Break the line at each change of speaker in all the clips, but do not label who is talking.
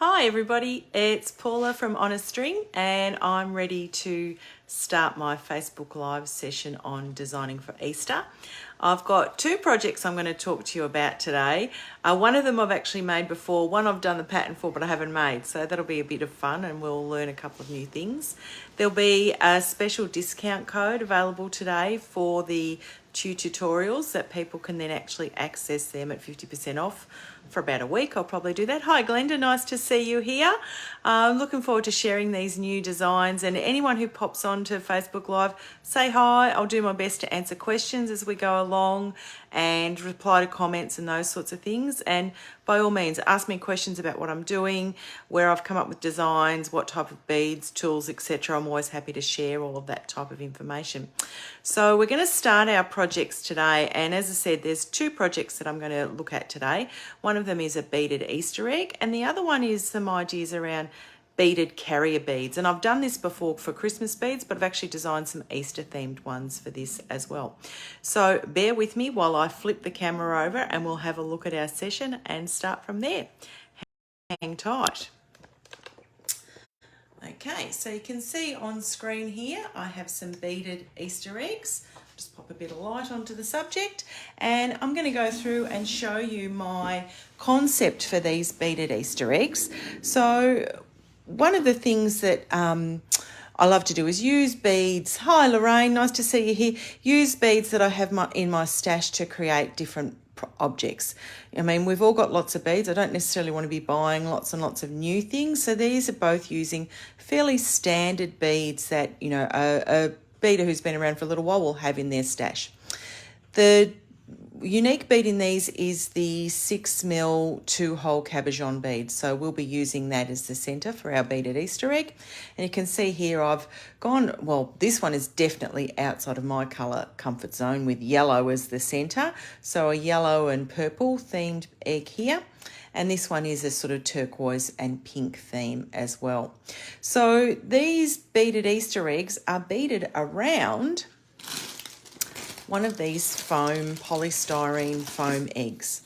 Hi everybody, it's Paula from Honest String and I'm ready to start my Facebook Live session on designing for Easter. I've got two projects I'm going to talk to you about today. One of them I've actually made before, one I've done the pattern for but I haven't made, so that'll be a bit of fun and we'll learn a couple of new things. There'll be a special discount code available today for the two tutorials that people can then actually access them at 50% off for about a week. I'll probably do that. Hi Glenda, nice to see you here. I'm looking forward to sharing these new designs, and anyone who pops onto Facebook Live, say hi. I'll do my best to answer questions as we go along and reply to comments and those sorts of things. And by all means, ask me questions about what I'm doing, where I've come up with designs, what type of beads, tools, etc. I'm always happy to share all of that type of information. So we're going to start our projects today, and as I said, there's two projects that I'm going to look at today. One of them is a beaded Easter egg, and the other one is some ideas around beaded carrier beads. And I've done this before for Christmas beads, but I've actually designed some Easter themed ones for this as well. So bear with me while I flip the camera over and we'll have a look at our session and start from there. Hang tight. Okay, so you can see on screen here, I have some beaded Easter eggs. Just pop a bit of light onto the subject, and I'm going to go through and show you my concept for these beaded Easter eggs. So one of the things that I love to do is use beads. Hi Lorraine, nice to see you here. Use beads that I have in my stash to create different objects. I mean, we've all got lots of beads. I don't necessarily want to be buying lots and lots of new things. So these are both using fairly standard beads that, you know, a beader who's been around for a little while will have in their stash. The unique bead in these is the 6mm 2-hole cabochon bead. So we'll be using that as the centre for our beaded Easter egg. And you can see here I've gone, well, this one is definitely outside of my colour comfort zone with yellow as the centre. So a yellow and purple themed egg here. And this one is a sort of turquoise and pink theme as well. So these beaded Easter eggs are beaded around one of these polystyrene foam eggs.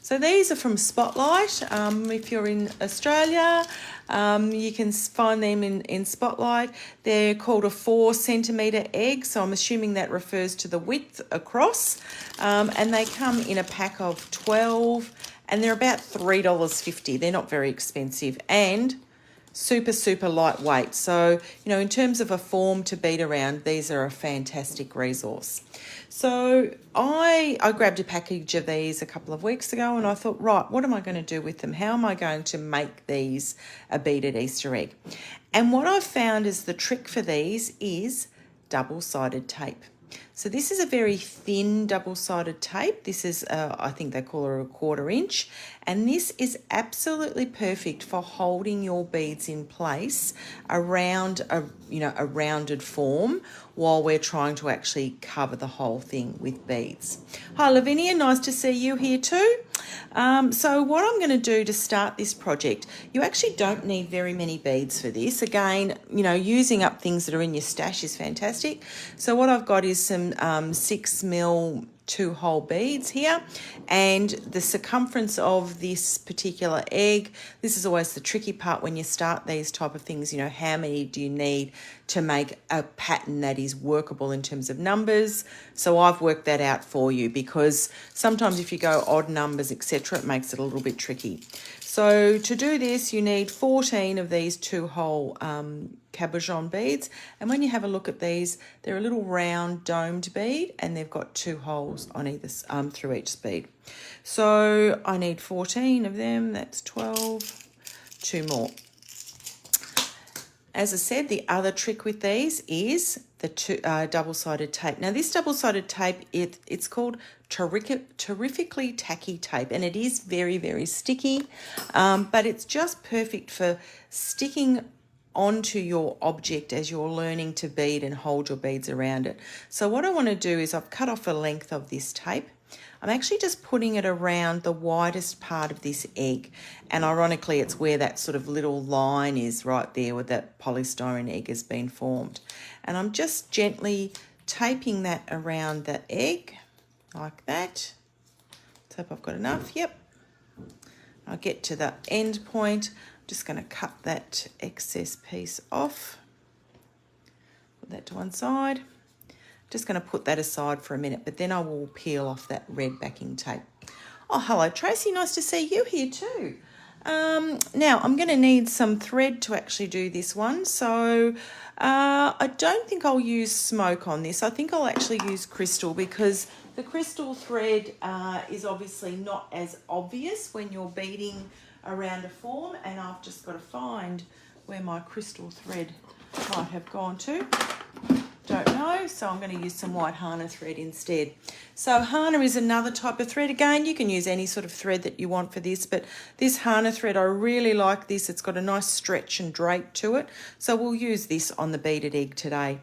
So these are from Spotlight. If you're in Australia, you can find them in Spotlight. They're called a 4-centimetre egg, so I'm assuming that refers to the width across. And they come in a pack of 12, and they're about $3.50. They're not very expensive, and super lightweight. So, you know, in terms of a form to bead around, these are a fantastic resource. So I grabbed a package of these a couple of weeks ago, and I thought, right, what am I going to do with them? How am I going to make these a beaded Easter egg? And what I've found is the trick for these is double-sided tape. So this is a very thin double-sided tape. This is, I think they call it a 1/4 inch. And this is absolutely perfect for holding your beads in place around a rounded form while we're trying to actually cover the whole thing with beads. Hi Lavinia, nice to see you here too. So what I'm going to do to start this project, you actually don't need very many beads for this. Again, you know, using up things that are in your stash is fantastic. So what I've got is some 6mm 2-hole beads here, and the circumference of this particular egg, this is always the tricky part when you start these type of things. You know, how many do you need to make a pattern that is workable in terms of numbers? So I've worked that out for you, because sometimes if you go odd numbers, etc., it makes it a little bit tricky. So to do this, you need 14 of these 2-hole cabochon beads. And when you have a look at these, they're a little round domed bead, and they've got 2 holes on either through each bead. So I need 14 of them. That's 12. 2 more. As I said, the other trick with these is the double-sided tape. Now, this double-sided tape, it's called terrifically tacky tape, and it is very sticky, but it's just perfect for sticking onto your object as you're learning to bead and hold your beads around it. So what I want to do is I've cut off a length of this tape. I'm actually just putting it around the widest part of this egg, and ironically it's where that sort of little line is right there where that polystyrene egg has been formed. And I'm just gently taping that around the egg like that. Let's hope I've got enough. Yep. I'll get to the end point. Just going to cut that excess piece off. Put that to one side. Just going to put that aside for a minute, but then I will peel off that red backing tape. Oh, hello, Tracy. Nice to see you here too. Now, I'm going to need some thread to actually do this one. So I don't think I'll use smoke on this. I think I'll actually use crystal, because the crystal thread is obviously not as obvious when you're beading around a form, and I've just got to find where my crystal thread might have gone to. Don't know, so I'm going to use some white Hana thread instead. So Hana is another type of thread. Again, you can use any sort of thread that you want for this, but this Hana thread, I really like this. It's got a nice stretch and drape to it, so we'll use this on the beaded egg today.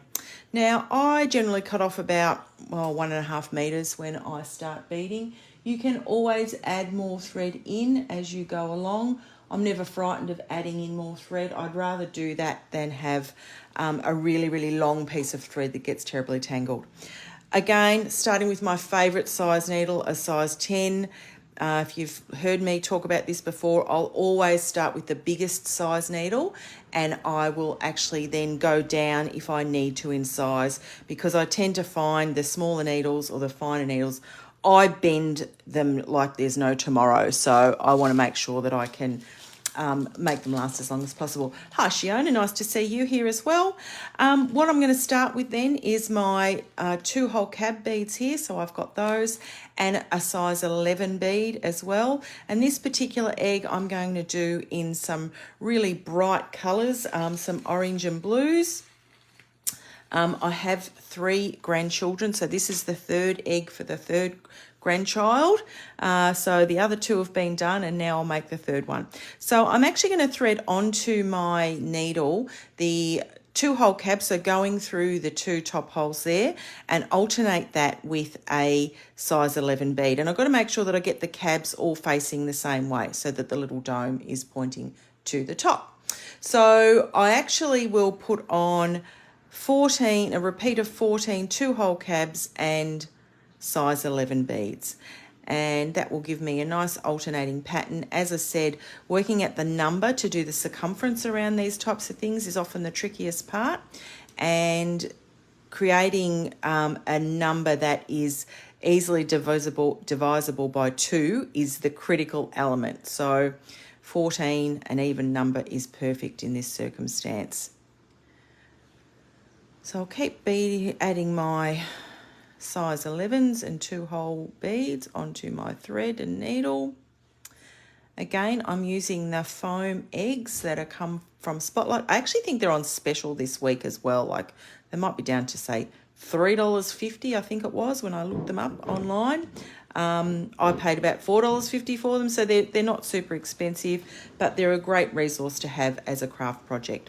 Now, I generally cut off about, well, 1.5 meters when I start beading. You can always add more thread in as you go along. I'm never frightened of adding in more thread. I'd rather do that than have a really, really long piece of thread that gets terribly tangled. Again, starting with my favourite size needle, a size 10. If you've heard me talk about this before, I'll always start with the biggest size needle, and I will actually then go down if I need to in size, because I tend to find the smaller needles or the finer needles, I bend them like there's no tomorrow. So I want to make sure that I can make them last as long as possible. Hi, Shiona, nice to see you here as well. What I'm going to start with then is my 2-hole cab beads here. So I've got those, and a size 11 bead as well. And this particular egg I'm going to do in some really bright colours, some orange and blues. I have 3 grandchildren, so this is the 3rd egg for the 3rd grandchild. So the other 2 have been done, and now I'll make the 3rd one. So I'm actually going to thread onto my needle the 2-hole cab, so going through the 2 top holes there, and alternate that with a size 11 bead. And I've got to make sure that I get the cabs all facing the same way so that the little dome is pointing to the top. So I actually will put on a repeat of 14 2-hole cabs and size 11 beads, and that will give me a nice alternating pattern. As I said, working at the number to do the circumference around these types of things is often the trickiest part, and creating a number that is easily divisible by 2 is the critical element. So 14, an even number, is perfect in this circumstance. So I'll keep adding my size 11s and 2-hole beads onto my thread and needle. Again, I'm using the foam eggs that are come from Spotlight. I actually think they're on special this week as well. Like, they might be down to, say, $3.50, I think it was, when I looked them up online. I paid about $4.50 for them, so they're not super expensive, but they're a great resource to have as a craft project.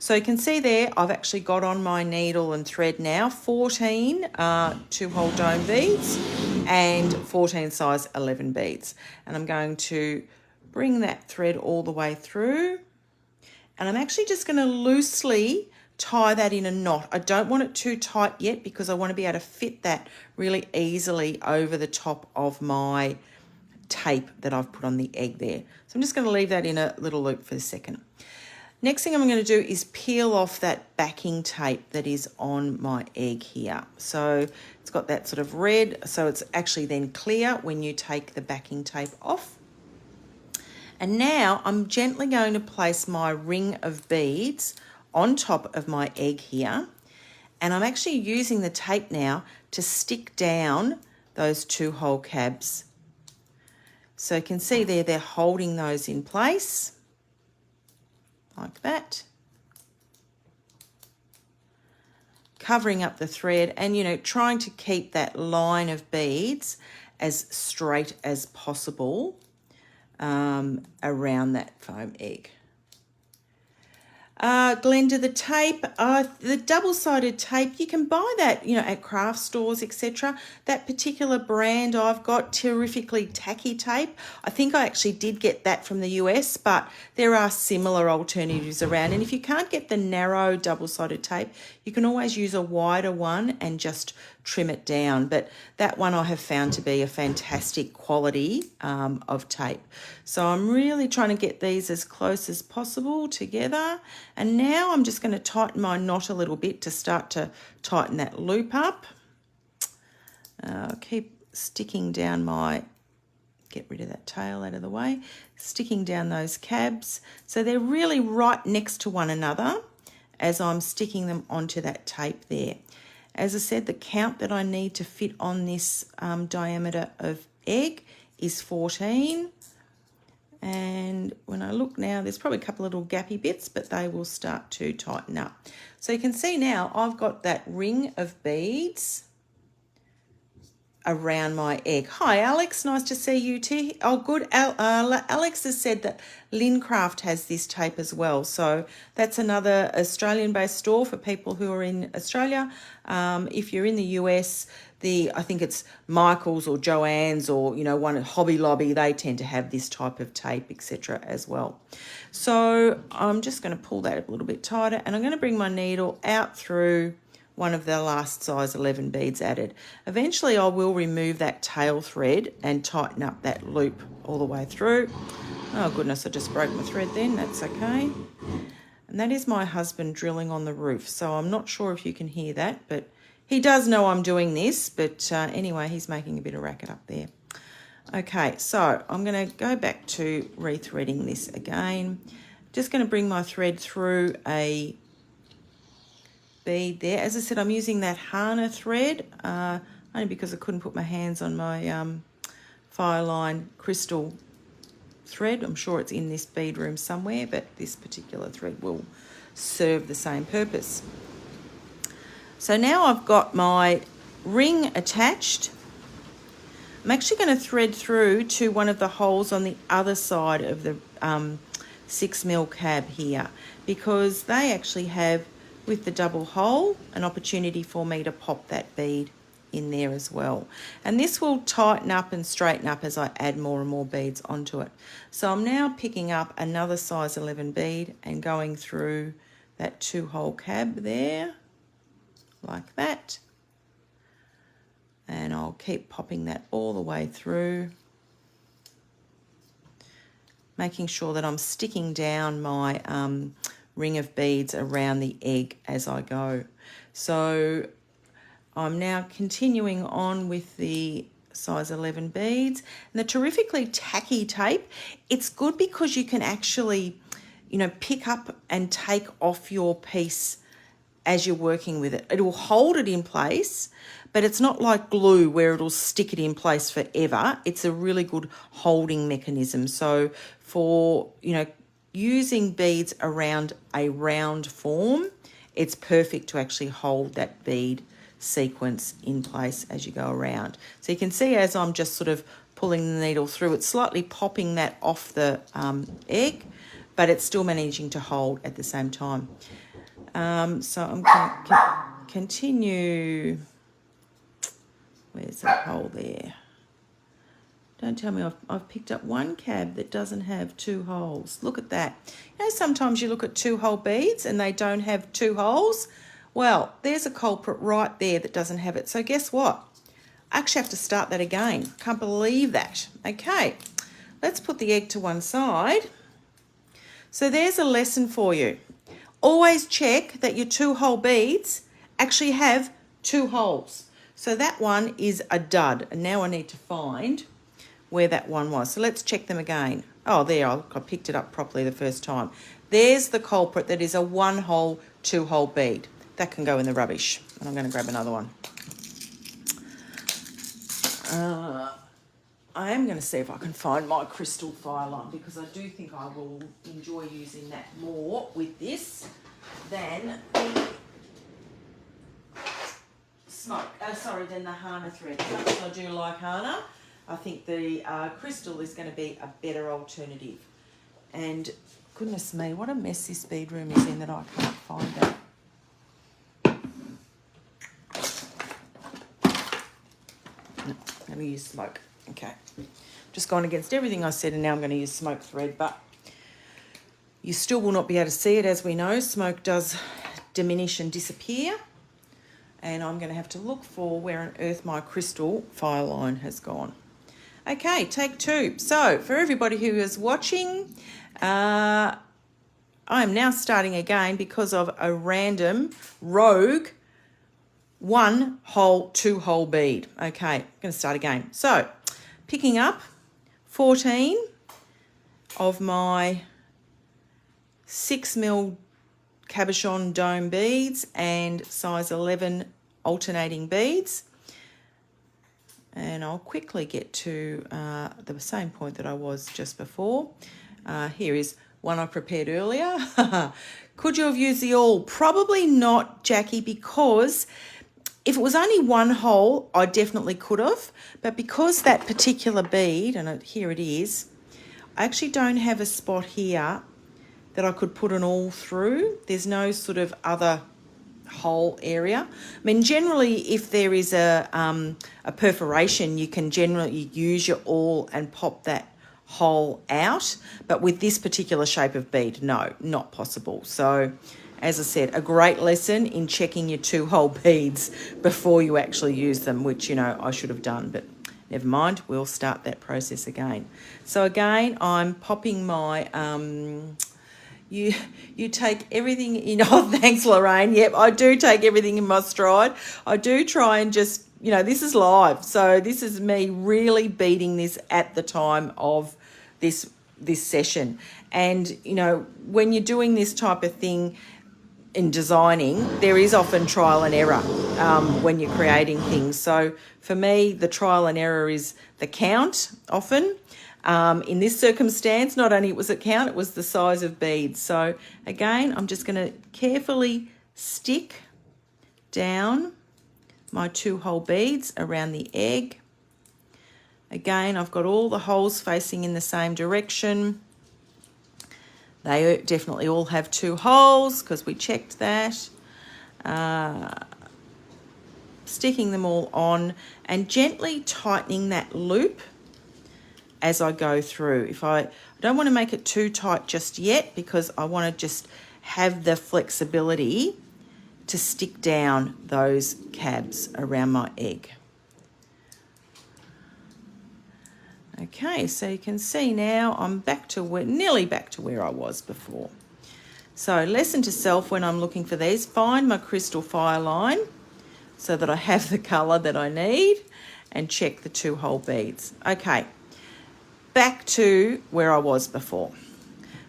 So you can see there, I've actually got on my needle and thread now 14 2-hole dome beads and 14 size 11 beads. And I'm going to bring that thread all the way through. And I'm actually just going to loosely tie that in a knot. I don't want it too tight yet, because I want to be able to fit that really easily over the top of my tape that I've put on the egg there. So I'm just going to leave that in a little loop for a second. Next thing I'm going to do is peel off that backing tape that is on my egg here. So it's got that sort of red, so it's actually then clear when you take the backing tape off. And now I'm gently going to place my ring of beads on top of my egg here. And I'm actually using the tape now to stick down those 2-hole cabs. So you can see there, they're holding those in place. Like that, covering up the thread, and trying to keep that line of beads as straight as possible around that foam egg. Glenda, the tape, the double-sided tape, you can buy that, at craft stores, etc. That particular brand I've got, Terrifically Tacky Tape, I think I actually did get that from the US, but there are similar alternatives around. And if you can't get the narrow double-sided tape, you can always use a wider one and just trim it down. But that one I have found to be a fantastic quality of tape. So I'm really trying to get these as close as possible together. And now I'm just going to tighten my knot a little bit to start to tighten that loop up. Keep sticking down my, get rid of that tail out of the way, sticking down those cabs. So they're really right next to one another as I'm sticking them onto that tape there. As I said, the count that I need to fit on this diameter of egg is 14. And when I look now, there's probably a couple of little gappy bits, but they will start to tighten up. So you can see now I've got that ring of beads around my egg. Hi Alex, nice to see you too. Oh good, Alex has said that Lincraft has this tape as well, so that's another Australian based store for people who are in Australia. If you're in the US, I think it's Michael's or Joann's or one at Hobby Lobby, they tend to have this type of tape, etc. as well. So I'm just going to pull that a little bit tighter, and I'm going to bring my needle out through one of the last size 11 beads added. Eventually I will remove that tail thread and tighten up that loop all the way through. Oh goodness, I just broke my thread then, that's okay. And that is my husband drilling on the roof, so I'm not sure if you can hear that, but he does know I'm doing this, but anyway, he's making a bit of racket up there. Okay, so I'm going to go back to rethreading this again. Just going to bring my thread through a bead there. As I said, I'm using that Hana thread only because I couldn't put my hands on my Fireline crystal thread. I'm sure it's in this bead room somewhere, but this particular thread will serve the same purpose. So now I've got my ring attached. I'm actually going to thread through to one of the holes on the other side of the 6mm cab here, because they actually have, with the double hole, an opportunity for me to pop that bead in there as well. And this will tighten up and straighten up as I add more and more beads onto it. So I'm now picking up another size 11 bead and going through that 2-hole cab there, like that. And I'll keep popping that all the way through, making sure that I'm sticking down my ring of beads around the egg as I go. So I'm now continuing on with the size 11 beads. And the terrifically tacky tape, it's good because you can actually, pick up and take off your piece as you're working with it. It will hold it in place, but it's not like glue where it'll stick it in place forever. It's a really good holding mechanism. So for, using beads around a round form, it's perfect to actually hold that bead sequence in place as you go around. So you can see as I'm just sort of pulling the needle through, it's slightly popping that off the egg, but it's still managing to hold at the same time. So I'm going to continue. Where's that hole there? Don't tell me I've picked up one cab that doesn't have 2 holes. Look at that. Sometimes you look at 2-hole beads and they don't have 2 holes. Well, there's a culprit right there that doesn't have it. So guess what? I actually have to start that again. Can't believe that. Okay, let's put the egg to one side. So there's a lesson for you. Always check that your 2-hole beads actually have 2 holes. So that one is a dud. And now I need to find where that one was. So let's check them again. Oh, there, I picked it up properly the first time. There's the culprit that is a 1-hole, 2-hole bead. That can go in the rubbish. And I'm going to grab another one. I am going to see if I can find my crystal Fireline, because I do think I will enjoy using that more with this than the than the Hana thread. As much as I do like Hana, I think the crystal is going to be a better alternative. And goodness me, what a mess this bead room is in that I can't find that. No, I'm going to use smoke. Okay. Just gone against everything I said, and now I'm going to use smoke thread, but you still will not be able to see it. As we know, smoke does diminish and disappear. And I'm going to have to look for where on earth my crystal fire line has gone. Okay, take 2. So for everybody who is watching, I am now starting again because of a random rogue 1-hole, 2-hole bead. Okay, I'm going to start again. So picking up 14 of my 6mm cabochon dome beads and size 11 alternating beads, and I'll quickly get to the same point that I was just before. Here is one I prepared earlier. Could you have used the awl? Probably not, Jackie, because if it was only 1 hole, I definitely could have, but because that particular bead, and here it is, I actually don't have a spot here that I could put an awl through. There's no sort of other hole area. I mean, generally, if there is a perforation, you can generally use your awl and pop that hole out. But with this particular shape of bead, no, not possible. So, as I said, a great lesson in checking your 2-hole beads before you actually use them, which, you know, I should have done, but never mind, we'll start that process again. So again, I'm popping my... You take everything in. Oh, thanks, Lorraine. Yep, I do take everything in my stride. I do try and just, you know, this is live. So this is me really beating this at the time of this session. And, you know, when you're doing this type of thing in designing, there is often trial and error when you're creating things. So for me, the trial and error is the count often. In this circumstance, not only was it count, it was the size of beads. So again, I'm just going to carefully stick down my 2-hole beads around the egg. Again, I've got all the holes facing in the same direction. They definitely all have 2 holes because we checked that. Sticking them all on and gently tightening that loop as I go through. I don't want to make it too tight just yet because I want to just have the flexibility to stick down those cabs around my egg. Okay, so you can see now I'm nearly back to where I was before. So lesson to self when I'm looking for these, find my crystal fire line so that I have the colour that I need and check the 2-hole beads. Okay. Back to where I was before.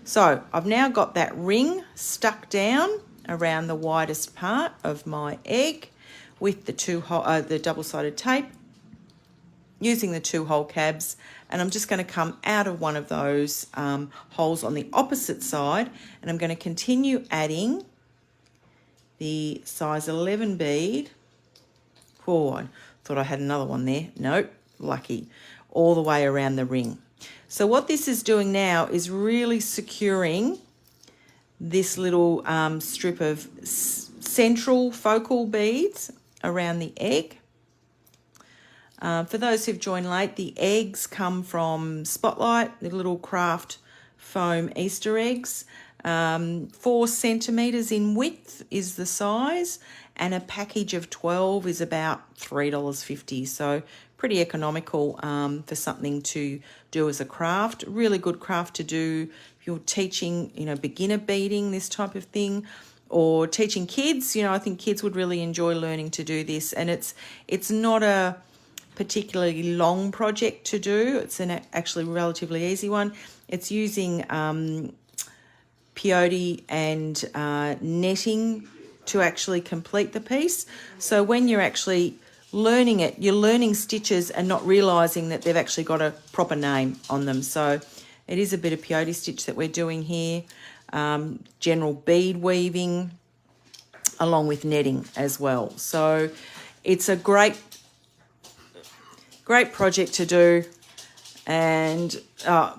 So I've now got that ring stuck down around the widest part of my egg with the double-sided tape, using the 2-hole cabs, and I'm just going to come out of one of those holes on the opposite side, and I'm going to continue adding the size 11 bead. Oh, I thought I had another one there. Nope, lucky. All the way around the ring. So what this is doing now is really securing this little strip of central focal beads around the egg. For those who've joined late, the eggs come from Spotlight, the little craft foam Easter eggs. 4 centimetres in width is the size, and a package of 12 is about $3.50. So pretty economical for something to do as a craft. Really good craft to do if you're teaching, you know, beginner beading, this type of thing, or teaching kids. You know, I think kids would really enjoy learning to do this, and it's not a particularly long project to do. It's an actually relatively easy one. It's using peyote and netting to actually complete the piece. So when you're actually learning it, you're learning stitches and not realising that they've actually got a proper name on them. So it is a bit of peyote stitch that we're doing here, general bead weaving along with netting as well. So it's a great project to do. And so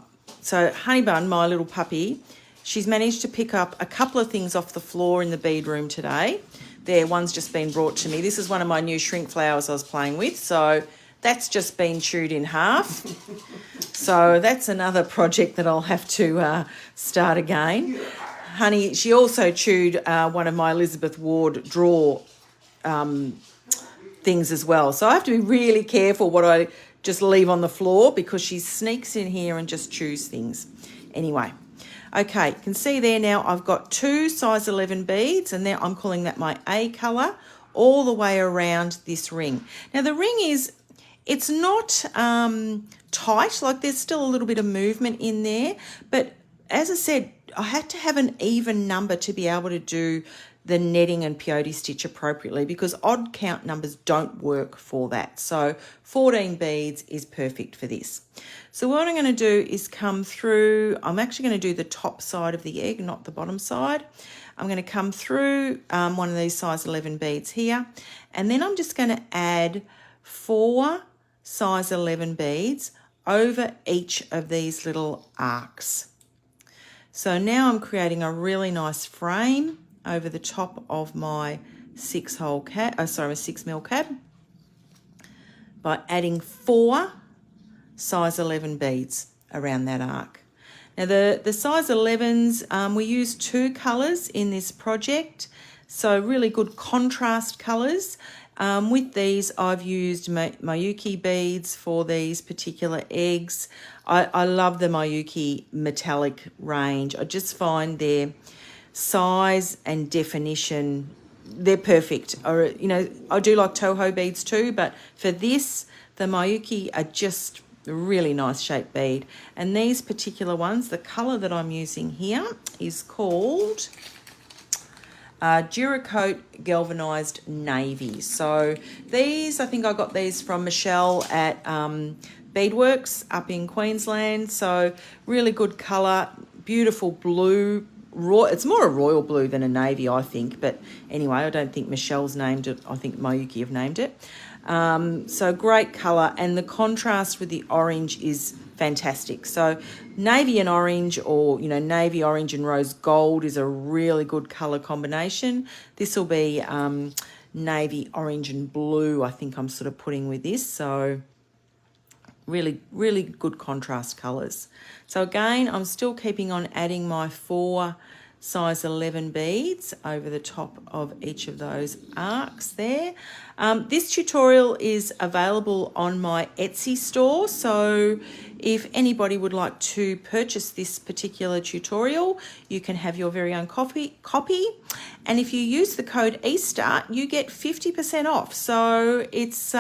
Honeybun, my little puppy, she's managed to pick up a couple of things off the floor in the bead room today. There, one's just been brought to me. This is one of my new shrink flowers I was playing with. So that's just been chewed in half. So that's another project that I'll have to start again. Honey, she also chewed one of my Elizabeth Ward drawer things as well. So I have to be really careful what I just leave on the floor because she sneaks in here and just chews things. Anyway, okay, you can see there now I've got 2 size 11 beads, and there I'm calling that my A colour, all the way around this ring. Now the ring it's not tight, like there's still a little bit of movement in there, but as I said, I had to have an even number to be able to do the netting and peyote stitch appropriately, because odd count numbers don't work for that. So 14 beads is perfect for this. So what I'm going to do is come through, I'm actually going to do the top side of the egg, not the bottom side. I'm going to come through one of these size 11 beads here, and then I'm just going to add 4 size 11 beads over each of these little arcs. So now I'm creating a really nice frame over the top of my 6 mil cab by adding 4 size 11 beads around that arc. Now the size 11s, we use 2 colours in this project, so really good contrast colours. With these, I've used Miyuki beads for these particular eggs. I love the Miyuki metallic range. I just find their size and definition, they're perfect. Or, you know, I do like Toho beads too, but for this, the Miyuki are just a really nice shaped bead. And these particular ones, the colour that I'm using here is called Duracoat Galvanized Navy. So these, I think I got these from Michelle at Beadworks up in Queensland. So really good colour, beautiful blue. It's more a royal blue than a navy, I think. But anyway, I don't think Michelle's named it. I think Miyuki have named it. So great colour, and the contrast with the orange is fantastic. So navy and orange, or, you know, navy, orange and rose gold is a really good colour combination. This will be navy, orange and blue, I think I'm sort of putting with this. So really, really good contrast colours. So again, I'm still keeping on adding my 4 size 11 beads over the top of each of those arcs there. This tutorial is available on my Etsy store, so if anybody would like to purchase this particular tutorial, you can have your very own copy. And if you use the code Easter, you get 50% off. So it's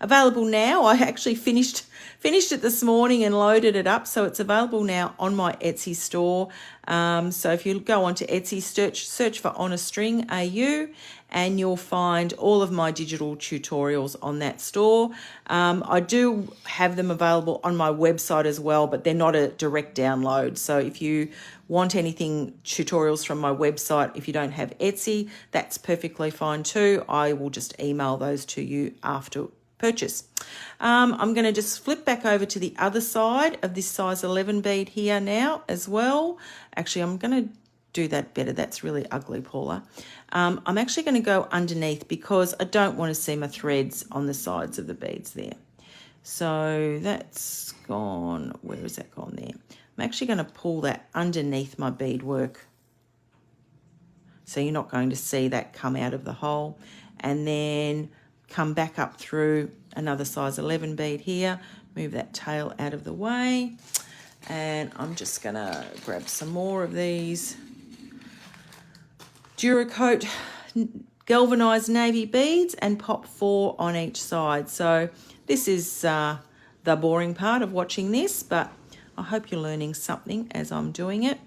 available now. I actually finished it this morning and loaded it up, so it's available now on my Etsy store. So if you go onto Etsy, search for On a String AU, and you'll find all of my digital tutorials on that store. I do have them available on my website as well, but they're not a direct download. So if you want anything, tutorials from my website, if you don't have Etsy, that's perfectly fine too. I will just email those to you after purchase. I'm going to just flip back over to the other side of this size 11 bead here now as well. Actually, I'm going to do that better. That's really ugly, Paula. I'm actually going to go underneath because I don't want to see my threads on the sides of the beads there. So that's gone. Where is that gone there? I'm actually going to pull that underneath my beadwork, so you're not going to see that come out of the hole. And then come back up through another size 11 bead here, move that tail out of the way, and I'm just going to grab some more of these Duracoat galvanized navy beads and pop 4 on each side. So this is the boring part of watching this, but I hope you're learning something as I'm doing it.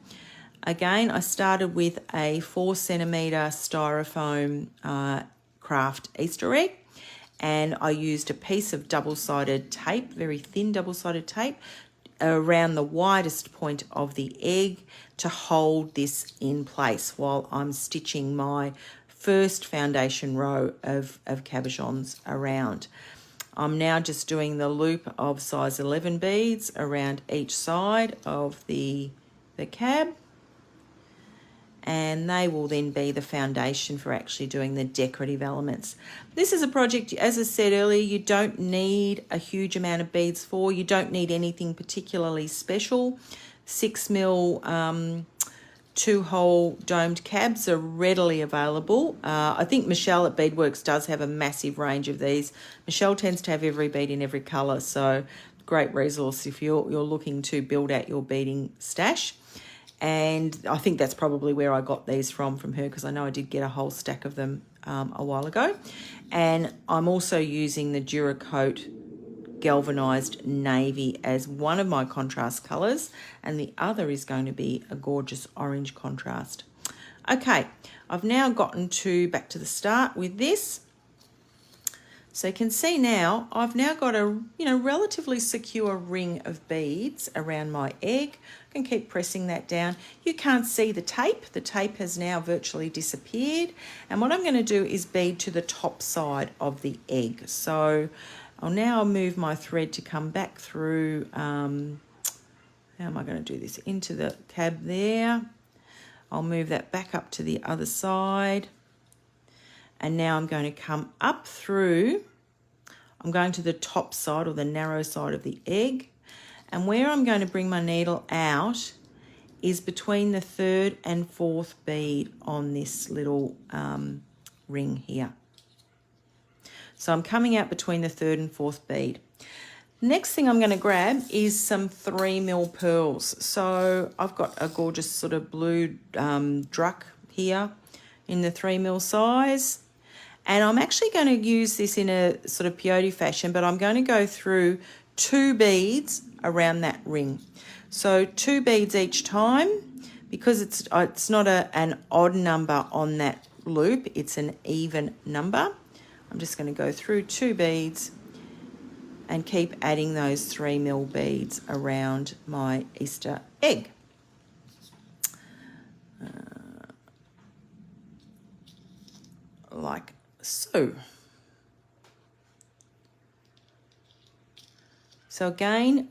Again, I started with a 4 centimetre styrofoam craft Easter egg, and I used a piece of double-sided tape, very thin double-sided tape, around the widest point of the egg to hold this in place while I'm stitching my first foundation row of cabochons around. I'm now just doing the loop of size 11 beads around each side of the cab, and they will then be the foundation for actually doing the decorative elements. This is a project, as I said earlier, you don't need a huge amount of beads for. You don't need anything particularly special. 6 mil 2-hole domed cabs are readily available. I think Michelle at Beadworks does have a massive range of these. Michelle tends to have every bead in every colour, so great resource if you're looking to build out your beading stash. And I think that's probably where I got these from her, because I know I did get a whole stack of them a while ago. And I'm also using the Duracoat galvanized navy as one of my contrast colors, and the other is going to be a gorgeous orange contrast. Okay, I've now gotten back to the start with this. So you can see now I've now got a relatively secure ring of beads around my egg. I can keep pressing that down. You can't see the tape. The tape has now virtually disappeared. And what I'm going to do is bead to the top side of the egg. So I'll now move my thread to come back through. How am I going to do this? Into the cab there. I'll move that back up to the other side. And now I'm going to come up through. I'm going to the top side or the narrow side of the egg. And where I'm going to bring my needle out is between the 3rd and 4th bead on this little ring here. So I'm coming out between the 3rd and 4th bead. Next thing I'm going to grab is some 3mm pearls. So I've got a gorgeous sort of blue druck here in the 3mm size. And I'm actually going to use this in a sort of peyote fashion, but I'm going to go through 2 beads around that ring. So 2 beads each time, because it's not an odd number on that loop, it's an even number. I'm just going to go through 2 beads and keep adding those 3mm beads around my Easter egg. Like so. So again,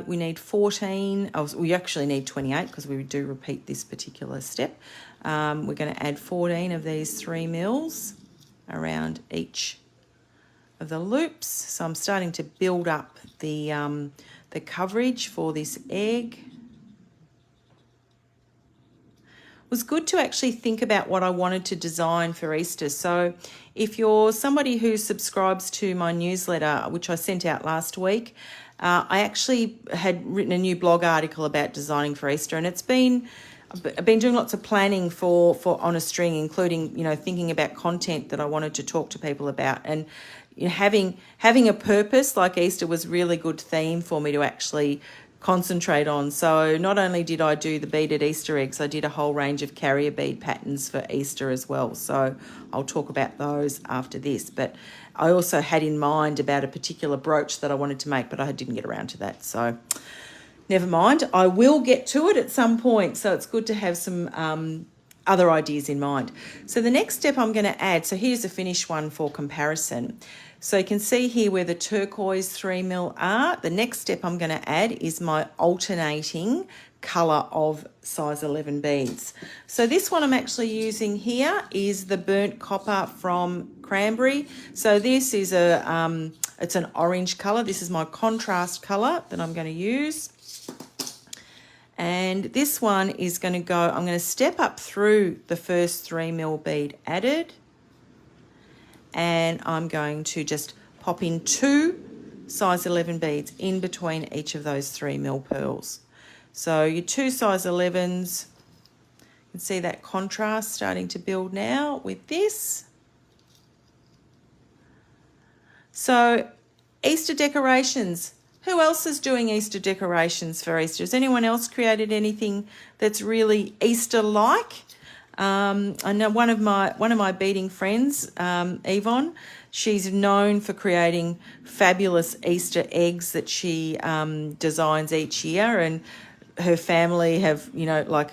we need 14, we actually need 28 because we do repeat this particular step. We're going to add 14 of these 3mm around each of the loops. So I'm starting to build up the coverage for this egg. It was good to actually think about what I wanted to design for Easter. So if you're somebody who subscribes to my newsletter, which I sent out last week, I actually had written a new blog article about designing for Easter, and I've been doing lots of planning for On a String, including thinking about content that I wanted to talk to people about, and having a purpose like Easter was a really good theme for me to actually concentrate on. So not only did I do the beaded Easter eggs, I did a whole range of carrier bead patterns for Easter as well. So I'll talk about those after this. But I also had in mind about a particular brooch that I wanted to make, but I didn't get around to that. So never mind. I will get to it at some point. So it's good to have some other ideas in mind. So the next step I'm going to add, so here's a finished one for comparison. So you can see here where the turquoise 3mm are. The next step I'm going to add is my alternating colour of size 11 beads. So this one I'm actually using here is the burnt copper from Cranberry. So this is it's an orange colour. This is my contrast colour that I'm going to use. And this one is going to go, I'm going to step up through the first 3mm bead added, and I'm going to just pop in 2 size 11 beads in between each of those 3mm pearls. So your 2 size 11s, you can see that contrast starting to build now with this. So Easter decorations. Who else is doing Easter decorations for Easter? Has anyone else created anything that's really Easter-like? I know one of my beading friends, Yvonne, she's known for creating fabulous Easter eggs that she designs each year, and her family have, like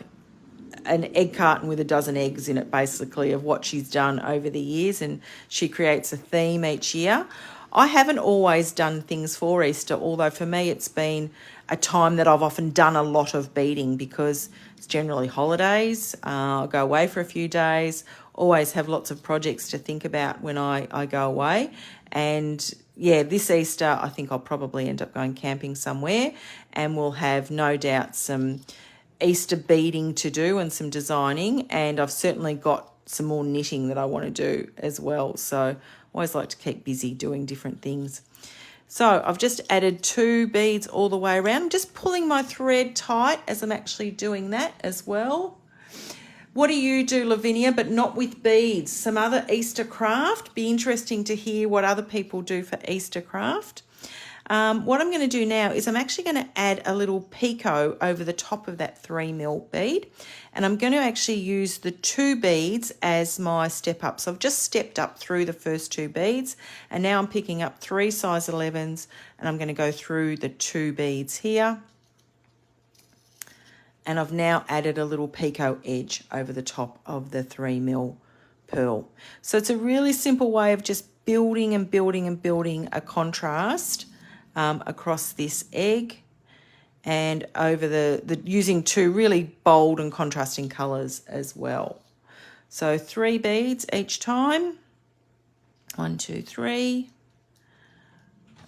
an egg carton with a dozen eggs in it, basically, of what she's done over the years, and she creates a theme each year. I haven't always done things for Easter, although for me it's been a time that I've often done a lot of beading because it's generally holidays. I'll go away for a few days, always have lots of projects to think about when I go away. And yeah, this Easter I think I'll probably end up going camping somewhere, and we'll have no doubt some Easter beading to do and some designing, and I've certainly got some more knitting that I want to do as well. So I always like to keep busy doing different things. So I've just added 2 beads all the way around. I'm just pulling my thread tight as I'm actually doing that as well. What do you do, Lavinia, but not with beads? Some other Easter craft. Be interesting to hear what other people do for Easter craft. What I'm going to do now is I'm actually going to add a little picot over the top of that 3mm bead, and I'm going to actually use the 2 beads as my step up. So I've just stepped up through the first 2 beads, and now I'm picking up 3 size 11s, and I'm going to go through the 2 beads here. And I've now added a little picot edge over the top of the 3mm pearl. So it's a really simple way of just building and building and building a contrast across this egg, and over the using 2 really bold and contrasting colours as well. So 3 beads each time. 1, 2, 3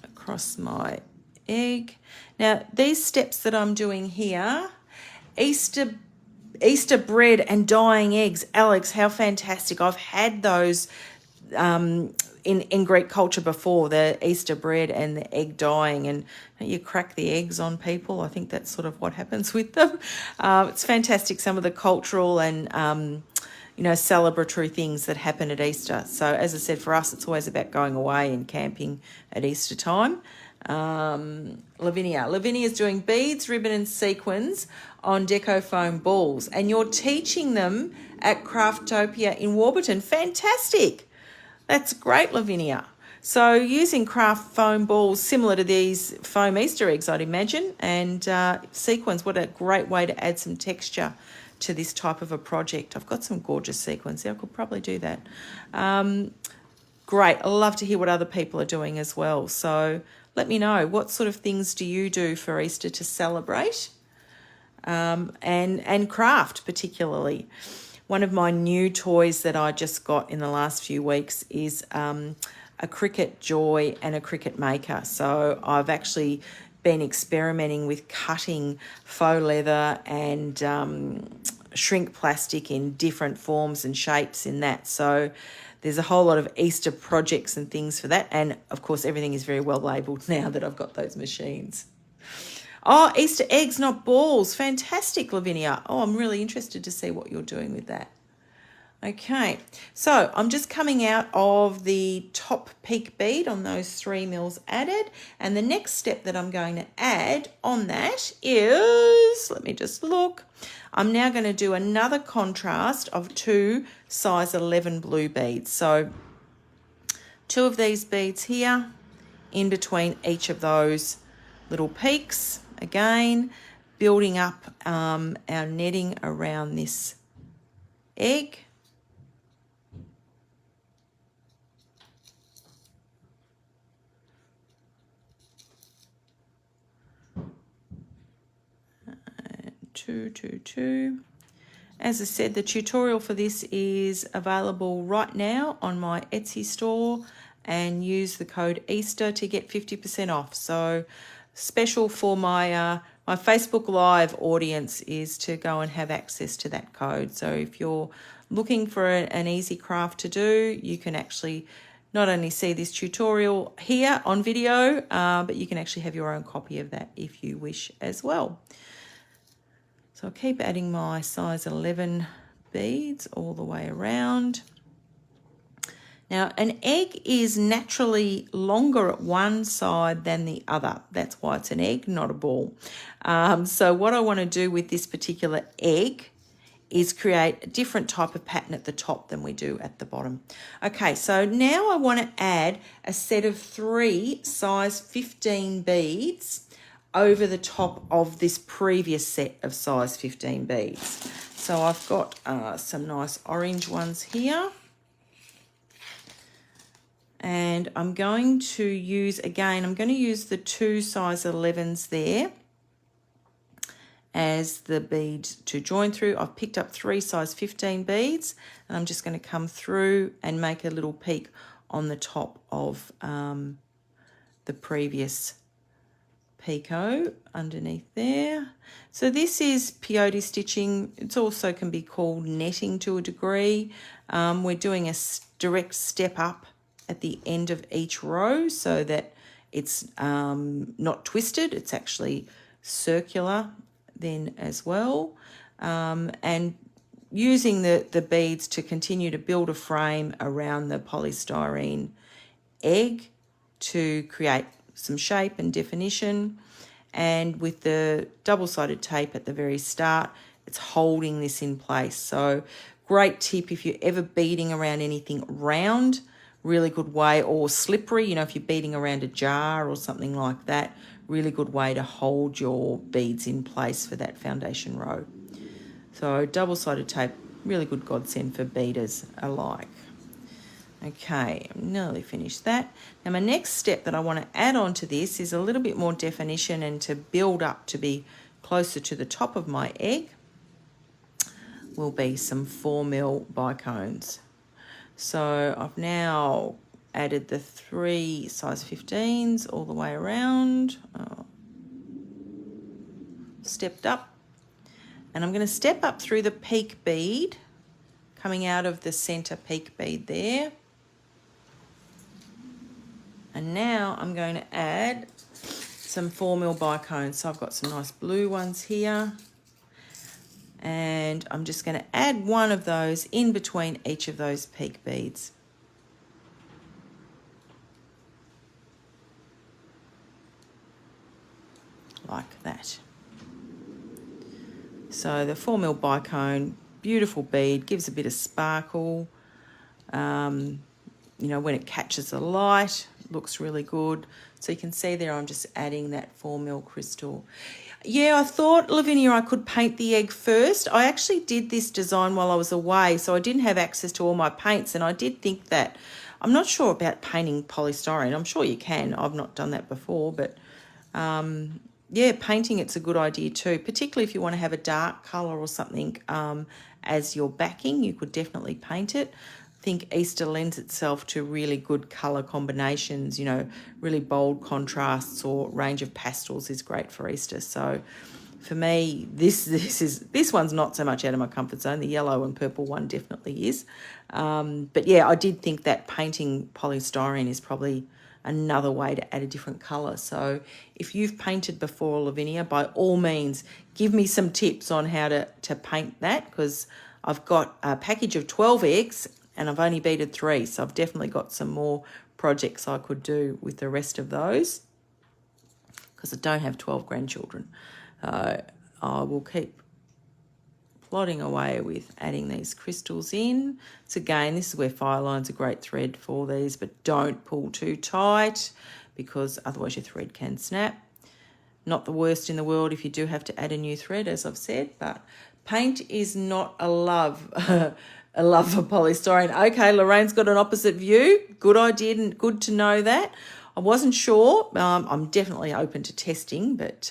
across my egg. Now these steps that I'm doing here, Easter bread and dyeing eggs. Alex, how fantastic. I've had those in Greek culture before, the Easter bread and the egg dyeing, and you crack the eggs on people. I think that's sort of what happens with them. It's fantastic, some of the cultural and celebratory things that happen at Easter. So as I said, for us, it's always about going away and camping at Easter time. Lavinia's doing beads, ribbon and sequins on deco foam balls, and you're teaching them at Craftopia in Warburton. Fantastic. That's great, Lavinia. So using craft foam balls similar to these foam Easter eggs, I'd imagine, and sequins, what a great way to add some texture to this type of a project. I've got some gorgeous sequins there. I could probably do that. Great. I love to hear what other people are doing as well. So let me know, what sort of things do you do for Easter to celebrate and craft particularly? One of my new toys that I just got in the last few weeks is a Cricut Joy and a Cricut Maker. So I've actually been experimenting with cutting faux leather and shrink plastic in different forms and shapes in that. So there's a whole lot of Easter projects and things for that. And, of course, everything is very well labelled now that I've got those machines. Oh, Easter eggs, not balls. Fantastic, Lavinia. Oh, I'm really interested to see what you're doing with that. Okay, so I'm just coming out of the top peak bead on those 3mm added. And the next step that I'm going to add on that is, let me just look. I'm now going to do another contrast of 2 size 11 blue beads. So 2 of these beads here in between each of those little peaks. Again, building up our netting around this egg. And 2, 2, 2. As I said, the tutorial for this is available right now on my Etsy store, and use the code Easter to get 50% off. So special for my my Facebook Live audience is to go and have access to that code. So if you're looking for an easy craft to do, you can actually not only see this tutorial here on video, but you can actually have your own copy of that if you wish as well. So I'll keep adding my size 11 beads all the way around. Now, an egg is naturally longer at one side than the other. That's why it's an egg, not a ball. So what I want to do with this particular egg is create a different type of pattern at the top than we do at the bottom. Okay, so now I want to add a set of 3 size 15 beads over the top of this previous set of size 15 beads. So I've got some nice orange ones here. And I'm going to use, again, I'm going to use the 2 size 11s there as the bead to join through. I've picked up 3 size 15 beads, and I'm just going to come through and make a little peak on the top of the previous picot underneath there. So this is peyote stitching. It also can be called netting to a degree. We're doing a direct step up at the end of each row so that it's not twisted. It's actually circular then as well. And using the beads to continue to build a frame around the polystyrene egg to create some shape and definition. And with the double-sided tape at the very start, it's holding this in place. So great tip if you're ever beading around anything round, really good way, or slippery, you know, if you're beading around a jar or something like that, really good way to hold your beads in place for that foundation row. So double-sided tape, really good godsend for beaders alike. Okay, I'm nearly finished that. Now my next step that I want to add on to this is a little bit more definition and to build up to be closer to the top of my egg will be some 4mm bicones. So I've now added the 3 size 15s all the way around, stepped up, and I'm going to step up through the peak bead, coming out of the center peak bead there. And now I'm going to add some 4mm bicones. So I've got some nice blue ones here. And I'm just going to add one of those in between each of those peak beads. Like that. So the 4mm bicone, beautiful bead, gives a bit of sparkle. You know, when it catches the light, looks really good. So you can see there I'm just adding that 4mm crystal. Yeah, I thought, Lavinia, I could paint the egg first. I actually did this design while I was away, so I didn't have access to all my paints, and I did think that, I'm not sure about painting polystyrene. I'm sure you can. I've not done that before, but yeah, painting it's a good idea too, particularly if you want to have a dark colour or something as your backing. You could definitely paint it. I think Easter lends itself to really good colour combinations, you know, really bold contrasts or range of pastels is great for Easter. So for me, this one's not so much out of my comfort zone. The yellow and purple one definitely is. But yeah, I did think that painting polystyrene is probably another way to add a different colour. So if you've painted before, Lavinia, by all means, give me some tips on how to paint that, because I've got a package of 12 eggs and I've only beaded 3, so I've definitely got some more projects I could do with the rest of those, because I don't have 12 grandchildren. I will keep plodding away with adding these crystals in. So again, this is where fire line's a great thread for these, but don't pull too tight because otherwise your thread can snap. Not the worst in the world if you do have to add a new thread, as I've said, but paint is not a love, a love for polystyrene. Okay, Lorraine's got an opposite view. Good idea and good to know that. I wasn't sure. I'm definitely open to testing, but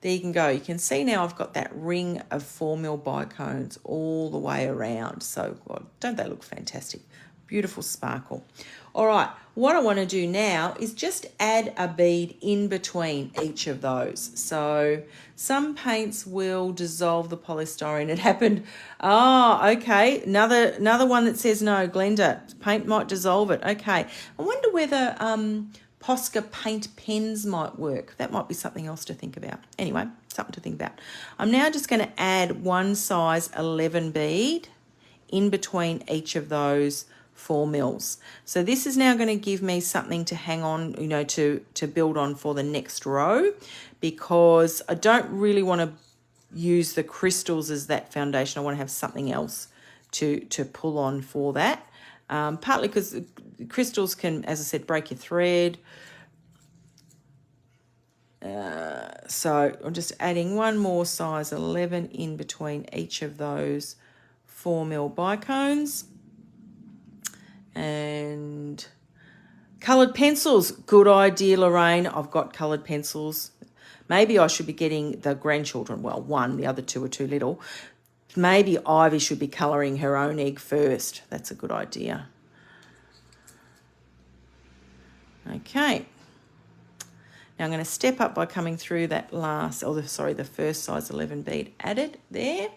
there you can go. You can see now I've got that ring of 4mm bicones all the way around. So God, don't they look fantastic? Beautiful sparkle. All right, what I want to do now is just add a bead in between each of those. So some paints will dissolve the polystyrene. It happened. Oh, okay. Another one that says no, Glenda. Paint might dissolve it. Okay. I wonder whether Posca paint pens might work. That might be something else to think about. Anyway, something to think about. I'm now just going to add one size 11 bead in between each of those 4mm. So this is now going to give me something to hang on, you know, to build on for the next row, because I don't really want to use the crystals as that foundation. I want to have something else to pull on for that. Partly because crystals can, as I said, break your thread. So I'm just adding one more size 11 in between each of those 4mm bicones. And coloured pencils, good idea, Lorraine. I've got coloured pencils. Maybe I should be getting the grandchildren, well, one, the other two are too little. Maybe Ivy should be colouring her own egg first. That's a good idea. Okay. Now I'm going to step up by coming through that the first size 11 bead added there.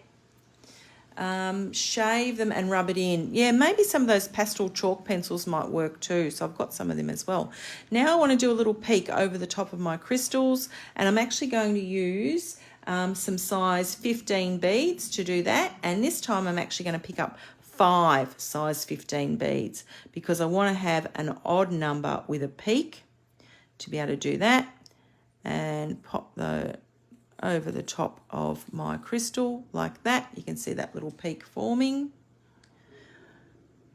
Shave them and rub it in. Yeah, maybe some of those pastel chalk pencils might work too. So I've got some of them as well. Now I want to do a little peak over the top of my crystals, and I'm actually going to use some size 15 beads to do that. And this time I'm actually going to pick up 5 size 15 beads because I want to have an odd number with a peak to be able to do that, and pop the over the top of my crystal like that. You can see that little peak forming.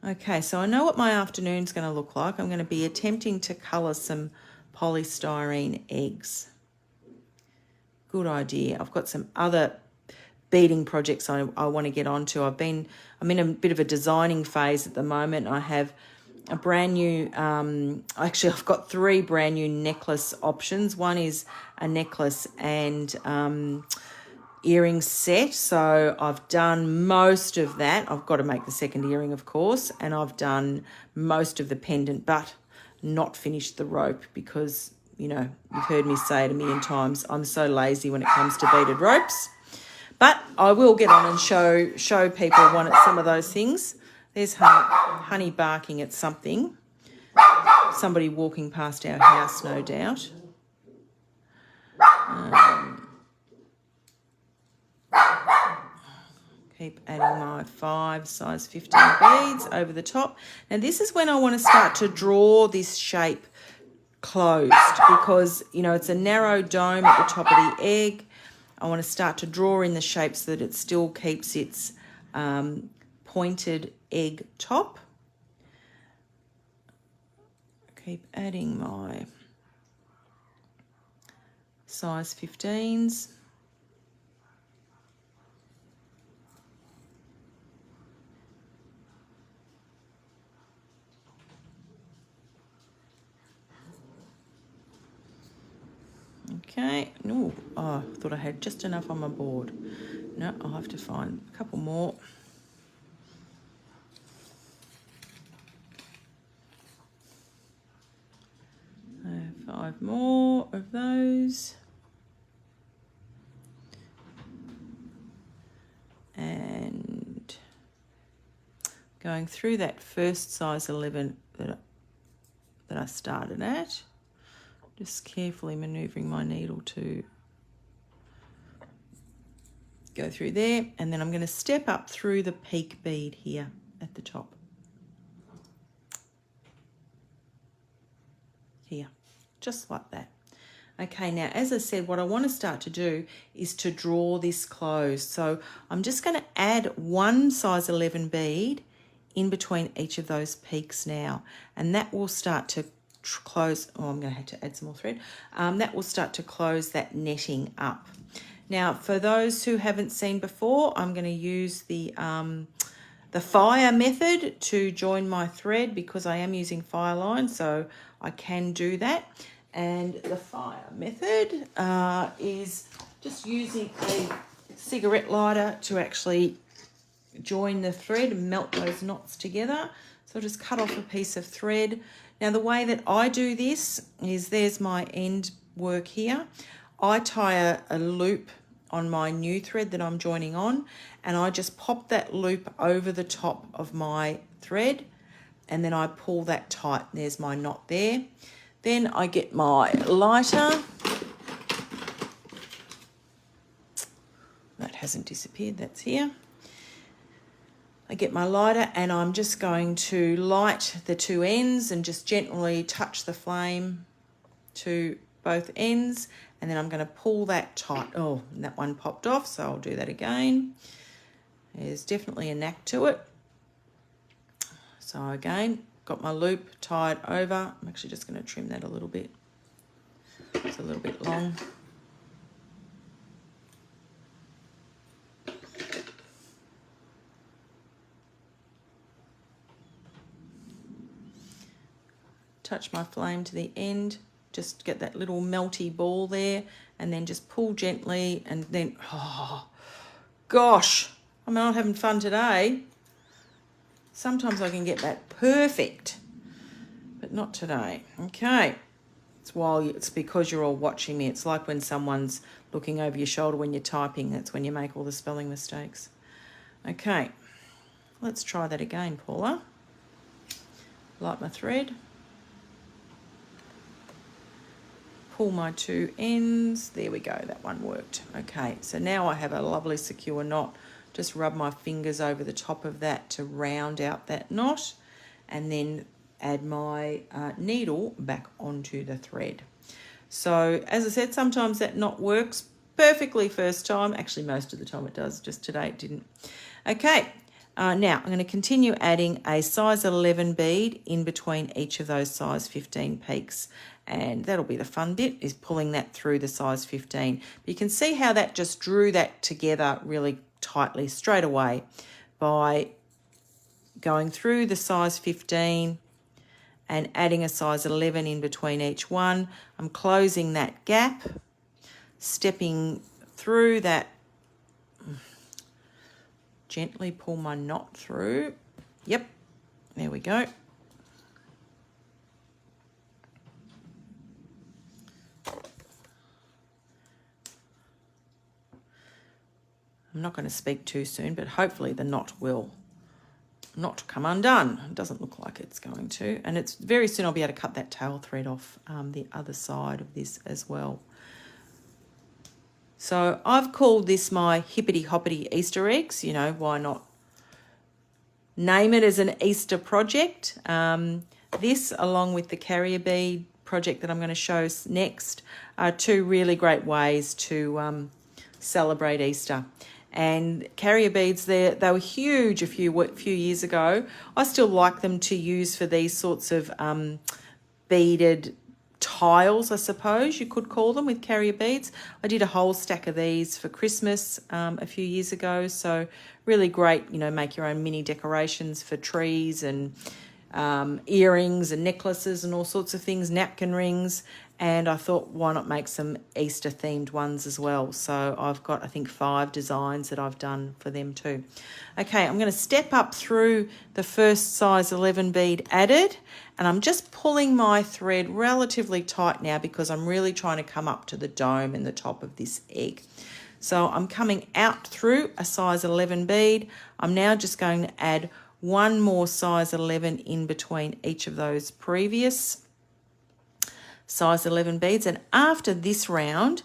Okay, so I know what my afternoon's going to look like. I'm going to be attempting to colour some polystyrene eggs. Good idea. I've got some other beading projects I want to get onto. I'm in a bit of a designing phase at the moment. I have a brand new, actually I've got 3 brand new necklace options. One is a necklace and earring set. So I've done most of that. I've got to make the second earring, of course, and I've done most of the pendant, but not finished the rope because, you know, you've heard me say it a million times, I'm so lazy when it comes to beaded ropes. But I will get on and show people some of those things. There's honey barking at something. Somebody walking past our house, no doubt. Keep adding my 5 size 15 beads over the top. Now this is when I want to start to draw this shape closed because, you know, it's a narrow dome at the top of the egg. I want to start to draw in the shape so that it still keeps its pointed egg top. Keep adding my size 15s. Okay, no, I thought I had just enough on my board. No, I'll have to find a couple more. So 5 more of those. And going through that first size 11 that I started at. Just carefully manoeuvring my needle to go through there. And then I'm going to step up through the peak bead here at the top. Here, just like that. Okay, now, as I said, what I want to start to do is to draw this closed. So I'm just going to add 1 size 11 bead in between each of those peaks now. And that will start to close. Oh, I'm going to have to add some more thread. That will start to close that netting up. Now, for those who haven't seen before, I'm going to use the fire method to join my thread because I am using fire line, so I can do that. And the fire method is just using a cigarette lighter to actually join the thread and melt those knots together. So I'll just cut off a piece of thread. Now, the way that I do this is there's my end work here. I tie a loop on my new thread that I'm joining on, and I just pop that loop over the top of my thread, and then I pull that tight. There's my knot there. Then I get my lighter. That hasn't disappeared, that's here. I get my lighter and I'm just going to light the 2 ends and just gently touch the flame to both ends, and then I'm going to pull that tight. Oh, and that one popped off, so I'll do that again. There's definitely a knack to it. So again, got my loop tied over. I'm actually just going to trim that a little bit. It's a little bit long. Touch my flame to the end, just get that little melty ball there, and then just pull gently, and then, oh gosh, I'm not having fun today. Sometimes I can get that perfect, but not today. Okay, It's because you're all watching me. It's like when someone's looking over your shoulder when you're typing. That's when you make all the spelling mistakes. Okay, let's try that again, Paula. Light my thread. Pull my two ends. There we go, that one worked. Okay, so now I have a lovely secure knot. Just rub my fingers over the top of that to round out that knot, and then add my needle back onto the thread. So as I said, sometimes that knot works perfectly first time. Actually, most of the time it does, just today it didn't. Okay, now I'm going to continue adding a size 11 bead in between each of those size 15 peaks. And that'll be the fun bit, is pulling that through the size 15. But you can see how that just drew that together really tightly straight away by going through the size 15 and adding a size 11 in between each one. I'm closing that gap, stepping through that, gently pull my knot through. Yep, there we go. I'm not going to speak too soon, but hopefully the knot will not come undone. It doesn't look like it's going to. And it's very soon I'll be able to cut that tail thread off the other side of this as well. So I've called this my hippity hoppity Easter eggs. You know, why not name it as an Easter project? This, along with the carrier bead project that I'm going to show next, are two really great ways to celebrate Easter. And carrier beads, they were huge a few years ago. I still like them to use for these sorts of beaded tiles, I suppose you could call them, with carrier beads. I did a whole stack of these for Christmas a few years ago. So really great, you know, make your own mini decorations for trees and earrings and necklaces and all sorts of things, napkin rings. And I thought, why not make some Easter themed ones as well? So I've got, I think, 5 designs that I've done for them too. Okay, I'm going to step up through the first size 11 bead added, and I'm just pulling my thread relatively tight now because I'm really trying to come up to the dome in the top of this egg. So I'm coming out through a size 11 bead. I'm now just going to add one more size 11 in between each of those previous size 11 beads, and after this round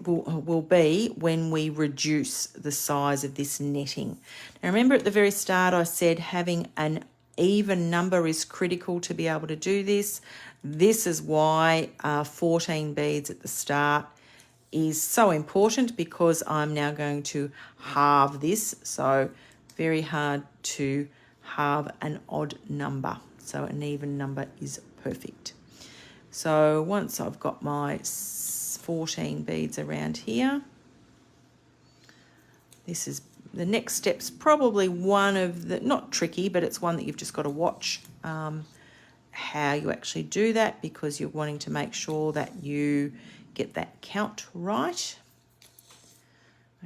will be when we reduce the size of this netting. Now remember, at the very start I said having an even number is critical to be able to do this. This is why 14 beads at the start is so important, because I'm now going to halve this. So very hard to halve an odd number, so an even number is perfect. So once I've got my 14 beads around here, this is the next step's probably one of the, not tricky, but it's one that you've just got to watch how you actually do that, because you're wanting to make sure that you get that count right.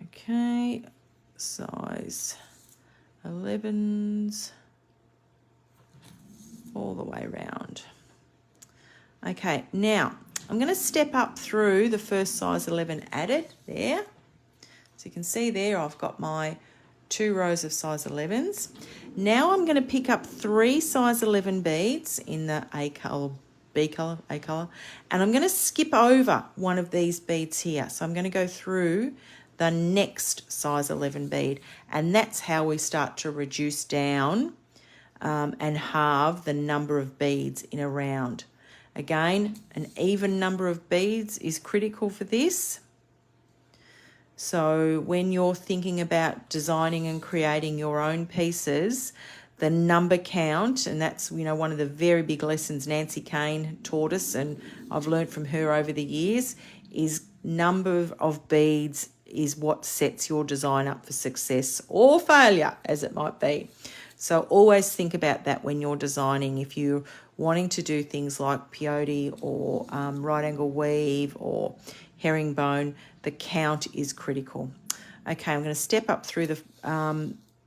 Okay, size 11s all the way around. Okay, now I'm going to step up through the first size 11 added there. So you can see there I've got my 2 rows of size 11s. Now I'm going to pick up 3 size 11 beads in the A colour, B colour, A colour, and I'm going to skip over one of these beads here. So I'm going to go through the next size 11 bead, and that's how we start to reduce down and halve the number of beads in a round. Again, an even number of beads is critical for this. So when you're thinking about designing and creating your own pieces, the number count, and that's, you know, one of the very big lessons Nancy Kane taught us, and I've learned from her over the years, is number of beads is what sets your design up for success or failure, as it might be. So always think about that when you're designing. If you're wanting to do things like peyote or right angle weave or herringbone, the count is critical. Okay, I'm going to step up through the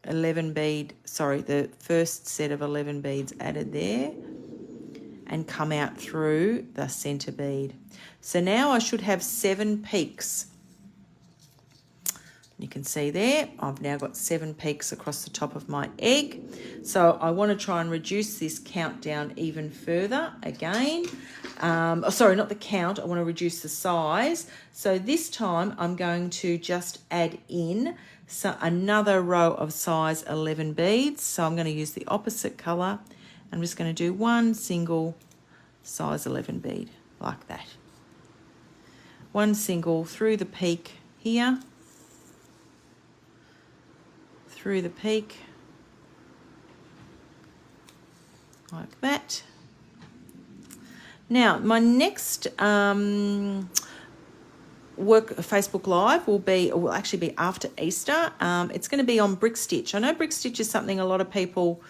the first set of 11 beads added there. and come out through the center bead. So now I should have 7 peaks. You can see there, I've now got 7 peaks across the top of my egg. So I want to try and reduce this count down even further again. Sorry, not the count, I want to reduce the size. So this time I'm going to just add in another row of size 11 beads. So I'm going to use the opposite colour. I'm just going to do one single size 11 bead like that. One single through the peak here. Through the peak like that. Now my next Facebook Live will actually be after Easter. It's going to be on brick stitch. I know brick stitch is something a lot of people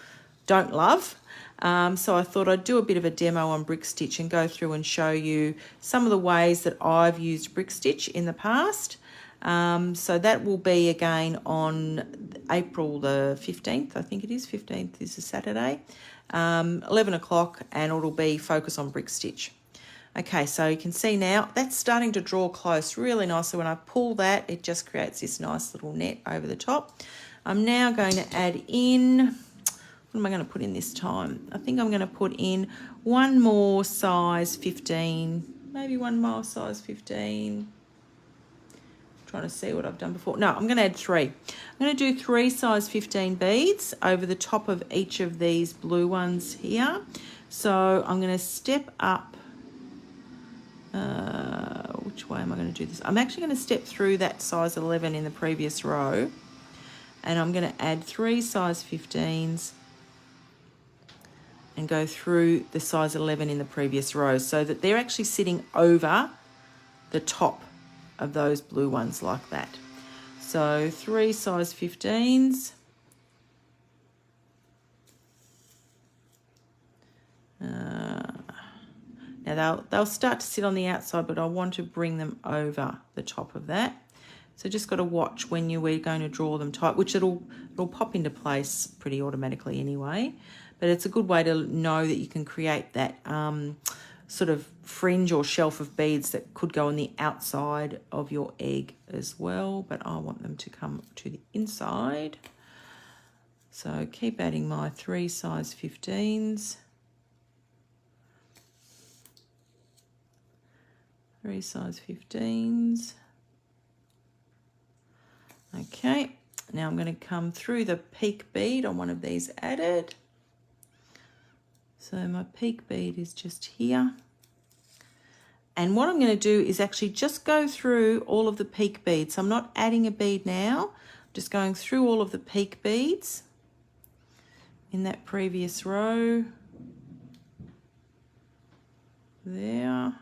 don't love, so I thought I'd do a bit of a demo on brick stitch and go through and show you some of the ways that I've used brick stitch in the past. So that will be again on April the 15th, I think it is. 15th is a Saturday, 11 o'clock, and it'll be focus on brick stitch. Okay, so you can see now that's starting to draw close really nicely. When I pull that, it just creates this nice little net over the top. I'm now going to add in, what am I going to put in this time? I think I'm going to put in one more size 15, maybe one more size 15. Trying to see what I've done before. No, I'm going to add 3. I'm going to do 3 size 15 beads over the top of each of these blue ones here. So I'm going to step up. Which way am I going to do this? I'm actually going to step through that size 11 in the previous row, and I'm going to add 3 size 15s and go through the size 11 in the previous row, so that they're actually sitting over the top of those blue ones like that. So 3 size 15s. Now they'll start to sit on the outside, but I want to bring them over the top of that. So just got to watch when we're going to draw them tight, which it'll pop into place pretty automatically anyway. But it's a good way to know that you can create that sort of fringe or shelf of beads that could go on the outside of your egg as well, but I want them to come to the inside. So keep adding my 3 size 15s. 3 size 15s. Okay, now I'm going to come through the peak bead on one of these added. So my peak bead is just here. And what I'm going to do is actually just go through all of the peak beads. So I'm not adding a bead now, I'm just going through all of the peak beads in that previous row. There.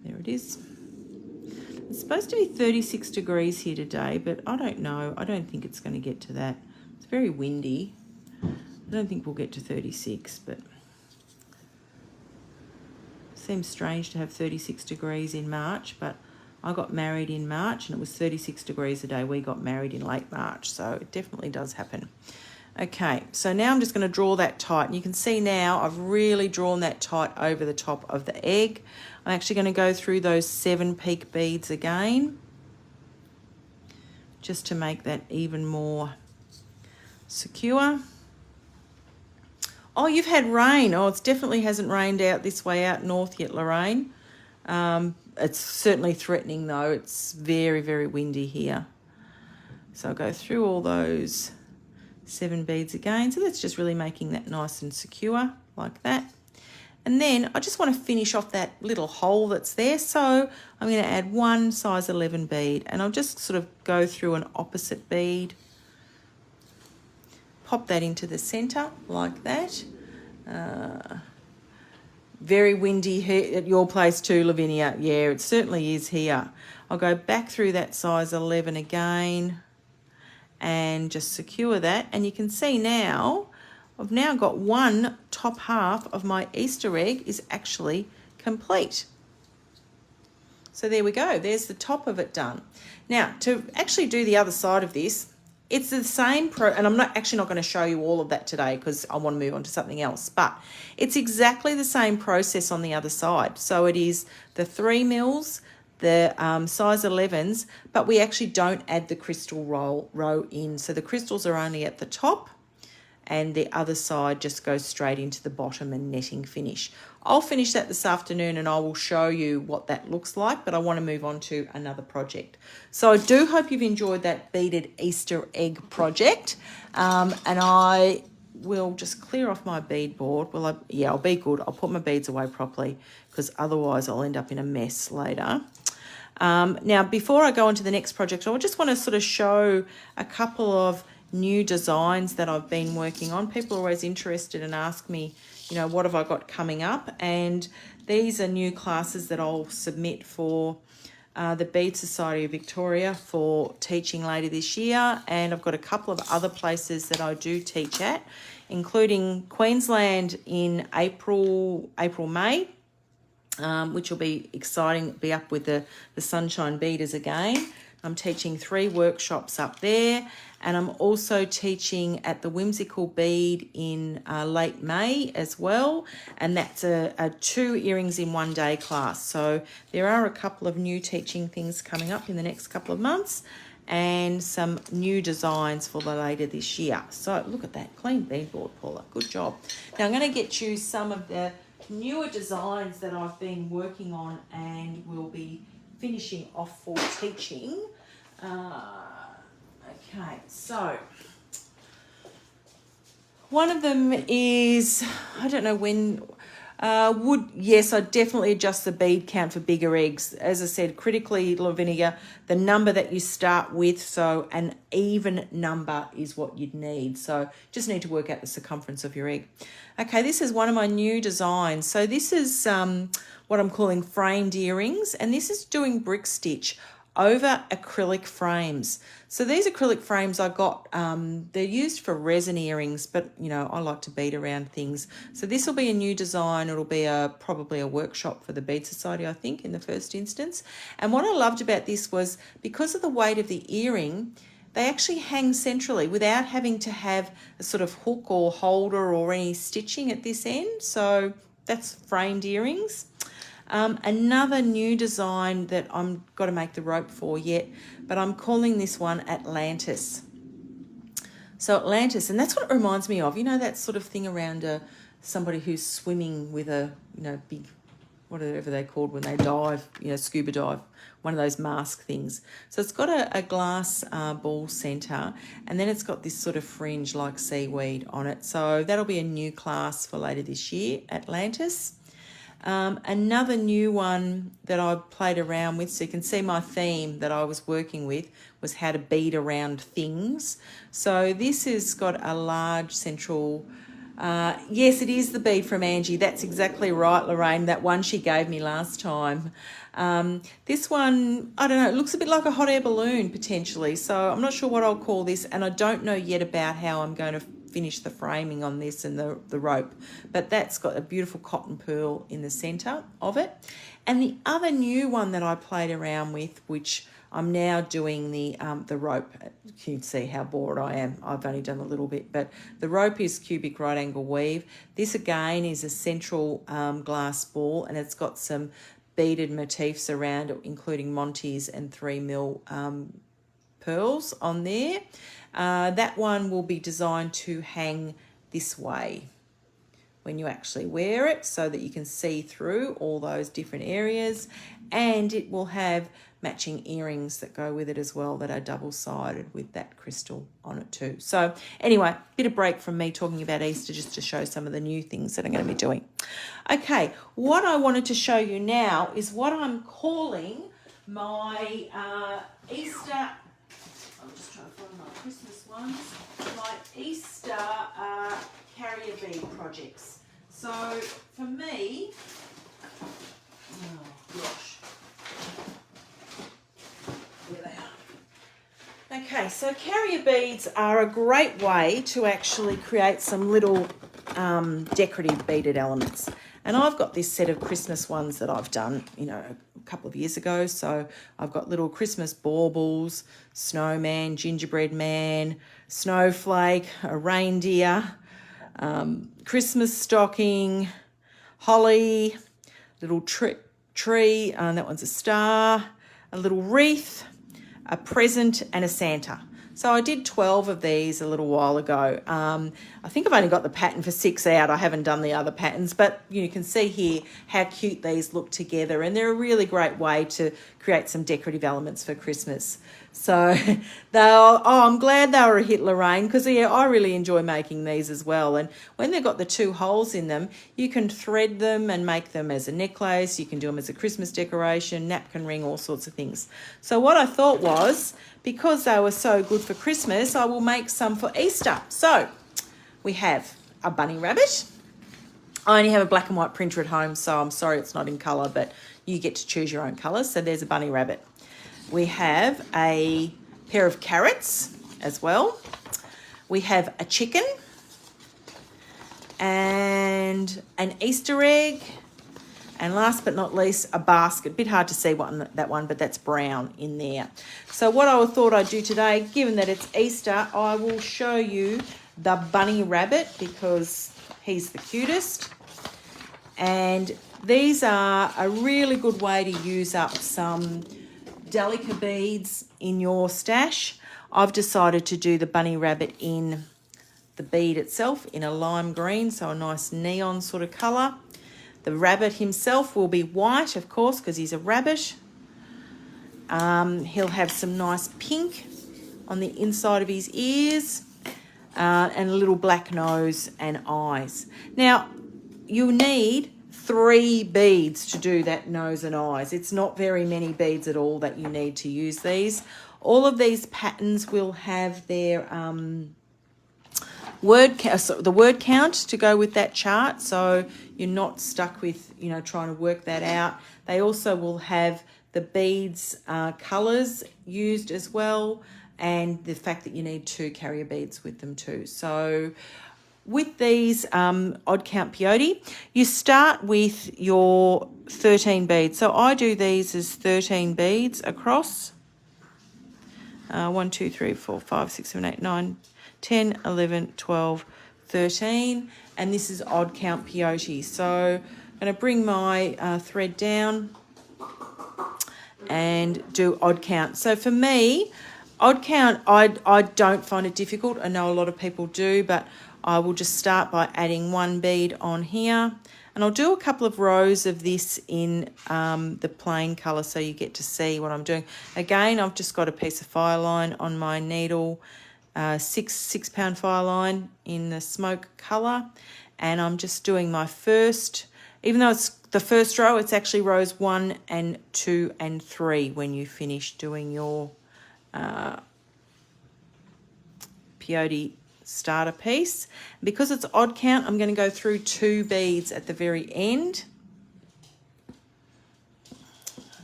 There it is. It's supposed to be 36 degrees here today, but I don't know. I don't think it's going to get to that. It's very windy. I don't think we'll get to 36, but it seems strange to have 36 degrees in March, but I got married in March and it was 36 degrees the day we got married in late March, so it definitely does happen. Okay, so now I'm just going to draw that tight, and you can see now I've really drawn that tight over the top of the egg. I'm actually going to go through those 7 peak beads again, just to make that even more secure. Oh, you've had rain. Oh, it definitely hasn't rained out this way out north yet, Lorraine. It's certainly threatening though. It's very, very windy here. So I'll go through all those 7 beads again. So that's just really making that nice and secure like that. And then I just want to finish off that little hole that's there. So I'm going to add 1 size 11 bead, and I'll just sort of go through an opposite bead, pop that into the center like that. Very windy here at your place too, Lavinia. Yeah, it certainly is here. I'll go back through that size 11 again and just secure that. And you can see now, I've now got one top half of my Easter egg is actually complete. So there we go. There's the top of it done. Now, to actually do the other side of this, it's the same and I'm not going to show you all of that today because I want to move on to something else, but it's exactly the same process on the other side. So it is the 3 mils, the size 11s, but we actually don't add the crystal row in. So the crystals are only at the top, and the other side just goes straight into the bottom and netting finish. I'll finish that this afternoon and I will show you what that looks like, but I want to move on to another project. So I do hope you've enjoyed that beaded Easter egg project. And I will just clear off my bead board. Well, I'll be good. I'll put my beads away properly because otherwise I'll end up in a mess later. Now, before I go on to the next project, I just want to sort of show a couple of new designs that I've been working on. People are always interested and ask me, what have I got coming up? And these are new classes that I'll submit for the Bead Society of Victoria for teaching later this year. And I've got a couple of other places that I do teach at, including Queensland in April, May, which will be exciting, be up with the Sunshine Beaders again. I'm teaching 3 workshops up there, and I'm also teaching at the Whimsical Bead in late May as well, and that's a 2 earrings in 1 day class. So there are a couple of new teaching things coming up in the next couple of months and some new designs for the later this year. So look at that, clean bead board, Paula, good job. Now I'm going to get you some of the newer designs that I've been working on and will be finishing off for teaching. Okay, so one of them is, I don't know when, yes, I definitely adjust the bead count for bigger eggs. As I said, critically, Lavinia, the number that you start with, so an even number is what you'd need. So just need to work out the circumference of your egg. Okay, this is one of my new designs. So this is what I'm calling framed earrings, and this is doing brick stitch over acrylic frames. So these acrylic frames I got, they're used for resin earrings, but I like to bead around things. So this will be a new design. It'll be probably a workshop for the Bead Society, I think, in the first instance. And what I loved about this was because of the weight of the earring, they actually hang centrally without having to have a sort of hook or holder or any stitching at this end. So that's framed earrings. Another new design that I'm got to make the rope for yet, but I'm calling this one Atlantis. So Atlantis, and that's what it reminds me of. That sort of thing around somebody who's swimming with a big, whatever they're called when they dive, scuba dive, one of those mask things. So it's got a glass ball centre, and then it's got this sort of fringe like seaweed on it. So that'll be a new class for later this year, Atlantis. Another new one that I played around with, so you can see my theme that I was working with was how to bead around things. So this has got a large central, yes, it is the bead from Angie. That's exactly right, Lorraine, that one she gave me last time. This one, I don't know, it looks a bit like a hot air balloon potentially. So I'm not sure what I'll call this, and I don't know yet about how I'm going to finish the framing on this and the rope, but that's got a beautiful cotton pearl in the center of it. And the other new one that I played around with, which I'm now doing the rope. You can see how bored I am. I've only done a little bit, but the rope is cubic right angle weave. This again is a central glass ball, and it's got some beaded motifs around it, including Monty's and 3 mil pearls on there. That one will be designed to hang this way when you actually wear it, so that you can see through all those different areas, and it will have matching earrings that go with it as well that are double-sided with that crystal on it too. So anyway, bit of break from me talking about Easter just to show some of the new things that I'm going to be doing. Okay, what I wanted to show you now is what I'm calling my Easter, I'm just trying to find my Christmas ones, my Easter carrier bead projects. So for me, oh gosh, there they are. Okay, so carrier beads are a great way to actually create some little decorative beaded elements. And I've got this set of Christmas ones that I've done, a couple of years ago. So I've got little Christmas baubles, snowman, gingerbread man, snowflake, a reindeer, Christmas stocking, holly, little tree, that one's a star, a little wreath, a present and a Santa. So I did 12 of these a little while ago. I think I've only got the pattern for 6 out. I haven't done the other patterns, but you can see here how cute these look together, and they're a really great way to create some decorative elements for Christmas. So I'm glad they were a hit, Lorraine, because yeah, I really enjoy making these as well. And when they've got the 2 holes in them, you can thread them and make them as a necklace. You can do them as a Christmas decoration, napkin ring, all sorts of things. So what I thought was, because they were so good for Christmas, I will make some for Easter. So we have a bunny rabbit. I only have a black and white printer at home, so I'm sorry it's not in colour, but you get to choose your own colours. So there's a bunny rabbit. We have a pair of carrots as well. We have a chicken and an Easter egg. And last but not least, a basket. A bit hard to see that one, but that's brown in there. So what I thought I'd do today, given that it's Easter, I will show you the bunny rabbit because he's the cutest. And these are a really good way to use up some Delica beads in your stash. I've decided to do the bunny rabbit in the bead itself in a lime green, so a nice neon sort of colour. The rabbit himself will be white, of course, because he's a rabbit. He'll have some nice pink on the inside of his ears and a little black nose and eyes. Now, you need 3 beads to do that nose and eyes. It's not very many beads at all that you need to use these. All of these patterns will have their the word count to go with that chart, so you're not stuck with trying to work that out. They also will have the beads colours used as well, and the fact that you need 2 carrier beads with them too. So with these odd count peyote, you start with your 13 beads. So I do these as 13 beads across. 1, 2, 3, 4, 5, 6, 7, 8, 9, 10, 11, 12, 13. And this is odd count peyote. So I'm going to bring my thread down and do odd count. So for me, odd count, I don't find it difficult. I know a lot of people do, but I will just start by adding 1 bead on here. And I'll do a couple of rows of this in the plain colour so you get to see what I'm doing. Again, I've just got a piece of fire line on my needle, 6 pound fire line in the smoke colour. And I'm just doing my first, even though it's the first row, it's actually rows 1 and 2 and 3 when you finish doing your peyote starter piece. Because it's odd count, I'm going to go through 2 beads at the very end.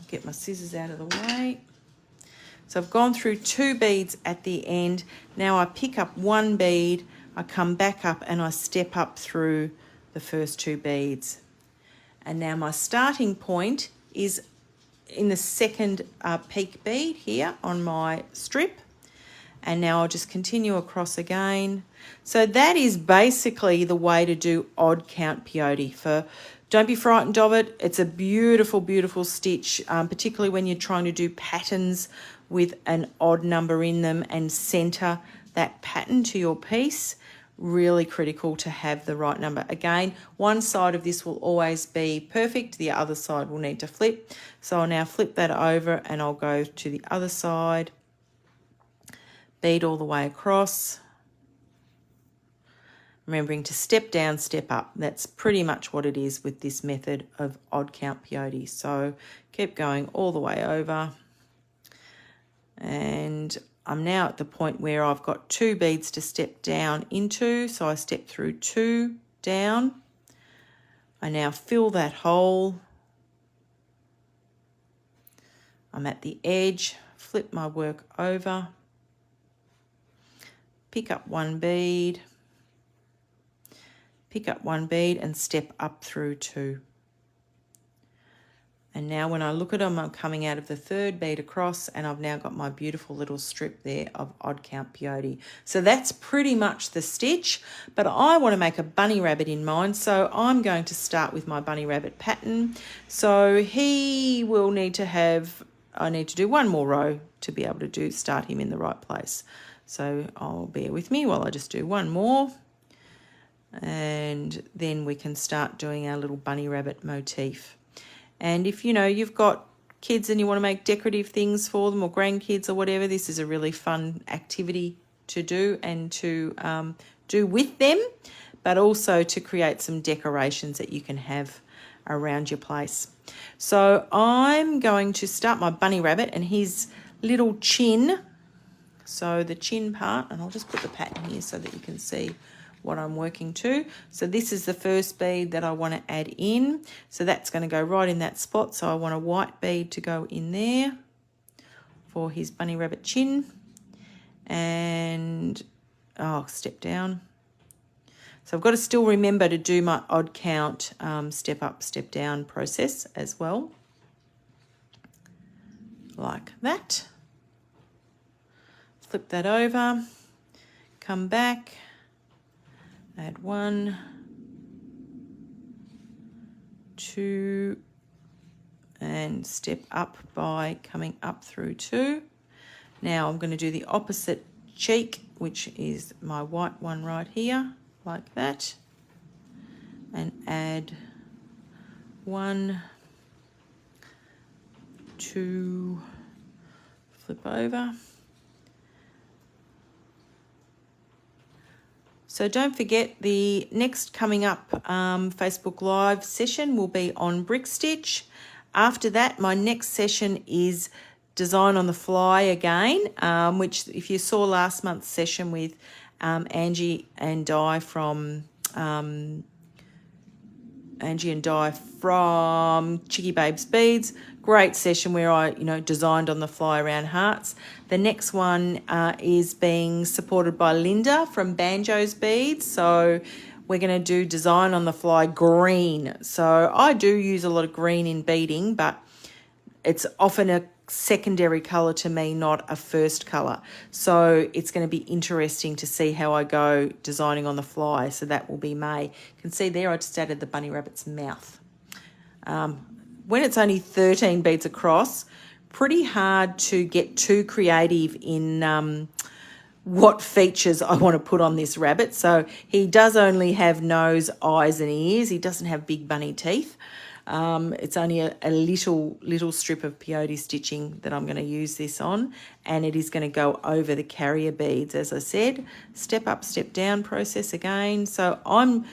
Get my scissors out of the way. So I've gone through 2 beads at the end. Now I pick up 1 bead, I come back up and I step up through the first 2 beads. And now my starting point is in the second peak bead here on my strip. And now I'll just continue across again. So that is basically the way to do odd count peyote. Don't be frightened of it. It's a beautiful, beautiful stitch, particularly when you're trying to do patterns with an odd number in them and center that pattern to your piece. Really critical to have the right number. Again, one side of this will always be perfect. The other side will need to flip. So I'll now flip that over and I'll go to the other side. Bead all the way across. Remembering to step down, step up. That's pretty much what it is with this method of odd count peyote. So keep going all the way over. And I'm now at the point where I've got 2 beads to step down into. So I step through 2 down. I now fill that hole. I'm at the edge, flip my work over. Pick up 1 bead, pick up 1 bead and step up through 2. And now when I look at them, I'm coming out of the third bead across, and I've now got my beautiful little strip there of odd count peyote. So that's pretty much the stitch, but I want to make a bunny rabbit in mine. So I'm going to start with my bunny rabbit pattern. So he will need to have, I need to do one more row to be able to start him in the right place. So I'll bear with me while I just do one more. And then we can start doing our little bunny rabbit motif. And if, you've got kids and you want to make decorative things for them, or grandkids or whatever, this is a really fun activity to do and to do with them, but also to create some decorations that you can have around your place. So I'm going to start my bunny rabbit and his little chin. So the chin part, and I'll just put the pattern here so that you can see what I'm working to. So this is the first bead that I want to add in. So that's going to go right in that spot. So I want a white bead to go in there for his bunny rabbit chin. And, step down. So I've got to still remember to do my odd count step up, step down process as well. Like that. Flip that over, come back, add 1, 2, and step up by coming up through 2. Now I'm going to do the opposite cheek, which is my white one right here, like that, and add 1, 2, flip over. So don't forget, the next coming up Facebook Live session will be on brick stitch. After that, my next session is design on the fly again, which if you saw last month's session with Angie and Di from Chicky Babes Beads. Great session where I, designed on the fly around hearts. The next one is being supported by Linda from Banjo's Beads. So we're going to do design on the fly green. So I do use a lot of green in beading, but it's often a secondary colour to me, not a first colour. So it's going to be interesting to see how I go designing on the fly. So that will be May. You can see there I just added the bunny rabbit's mouth. When it's only 13 beads across, pretty hard to get too creative in what features I want to put on this rabbit. So he does only have nose, eyes and ears. He doesn't have big bunny teeth. It's only a little strip of peyote stitching that I'm going to use this on, and it is going to go over the carrier beads, as I said. Step up, step down process again. So I'm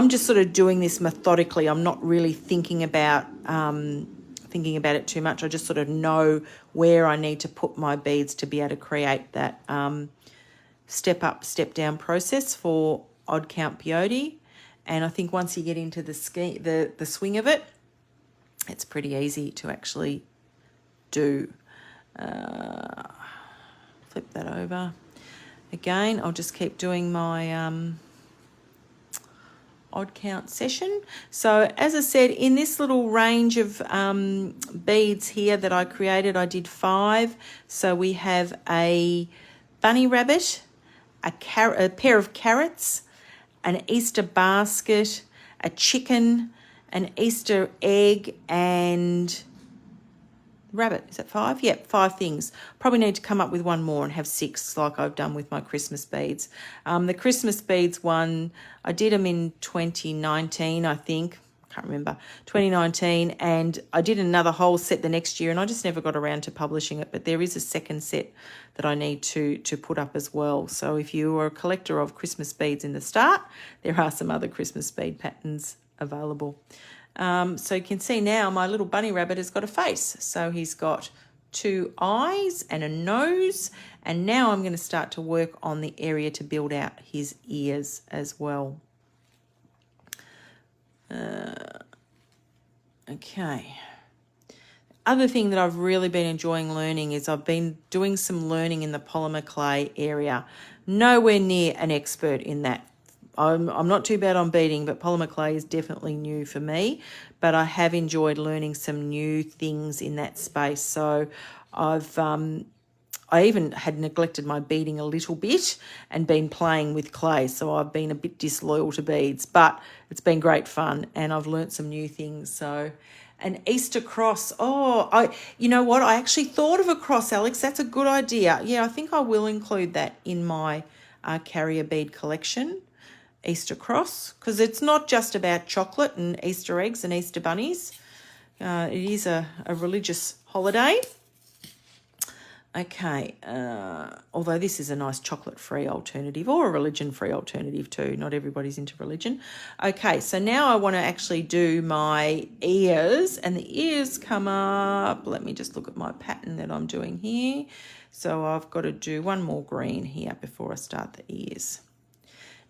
just sort of doing this methodically. I'm not really thinking about it too much. I just sort of know where I need to put my beads to be able to create that step up, step down process for odd count peyote. And I think once you get into the swing of it, it's pretty easy to actually do. Flip that over. Again, I'll just keep doing my odd count session. So as I said, in this little range of beads here that I created, I did 5. So we have a bunny rabbit, a pair of carrots, an Easter basket, a chicken, an Easter egg, and rabbit. Is that 5? Yep, 5 things. Probably need to come up with one more and have 6 like I've done with my Christmas beads. The Christmas beads one, I did them in 2019, I think. Can't remember, 2019, and I did another whole set the next year, and I just never got around to publishing it, but there is a second set that I need to put up as well. So if you are a collector of Christmas beads in the start, there are some other Christmas bead patterns available. So you can see now my little bunny rabbit has got a face. So he's got 2 eyes and a nose, and now I'm going to start to work on the area to build out his ears as well. Okay. Other thing that I've really been enjoying learning is I've been doing some learning in the polymer clay area. Nowhere near an expert in that I'm not too bad on beading, but polymer clay is definitely new for me. But I have enjoyed learning some new things in that space. So I even had neglected my beading a little bit and been playing with clay. So I've been a bit disloyal to beads, but it's been great fun and I've learnt some new things. So an Easter cross. You know what? I actually thought of a cross, Alex. That's a good idea. Yeah, I think I will include that in my carrier bead collection. Easter cross, because it's not just about chocolate and Easter eggs and Easter bunnies. It is a religious holiday. Okay, although this is a nice chocolate-free alternative or a religion-free alternative too. Not everybody's into religion. Okay, so now I want to actually do my ears, and the ears come up. Let me just look at my pattern that I'm doing here. So I've got to do one more green here before I start the ears.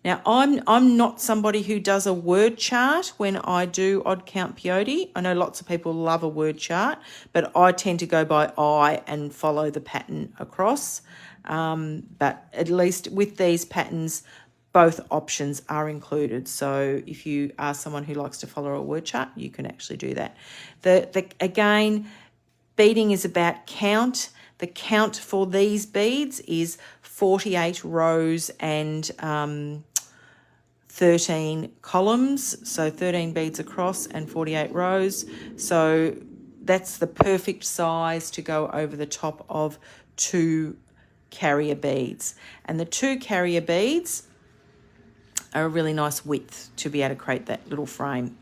Now, I'm not somebody who does a word chart when I do odd count peyote. I know lots of people love a word chart, but I tend to go by eye and follow the pattern across. But at least with these patterns, both options are included. So if you are someone who likes to follow a word chart, you can actually do that. Again, beading is about count. The count for these beads is 48 rows and 13 columns, so 13 beads across and 48 rows. So that's the perfect size to go over the top of 2 carrier beads. And the 2 carrier beads are a really nice width to be able to create that little frame.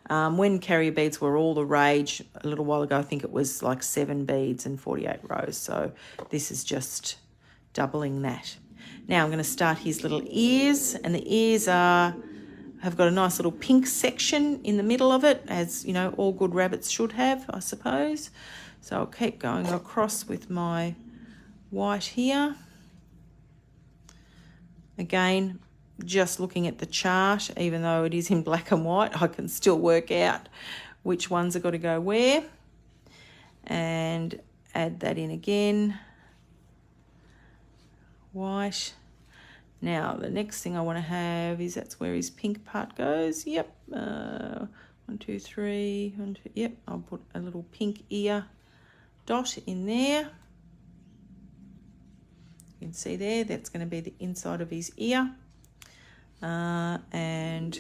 When carrier beads were all the rage a little while ago, I think it was like 7 beads and 48 rows. So this is just doubling that. Now I'm going to start his little ears, and the ears have got a nice little pink section in the middle of it, as you know, all good rabbits should have, I suppose. So I'll keep going across with my white here. Again, just looking at the chart, even though it is in black and white, I can still work out which ones have got to go where. And add that in again. White. Now the next thing I want to have is that's where his pink part goes. Yep. 1, 2, 3. 1, 2. Yep. I'll put a little pink ear dot in there. You can see there. That's going to be the inside of his ear. And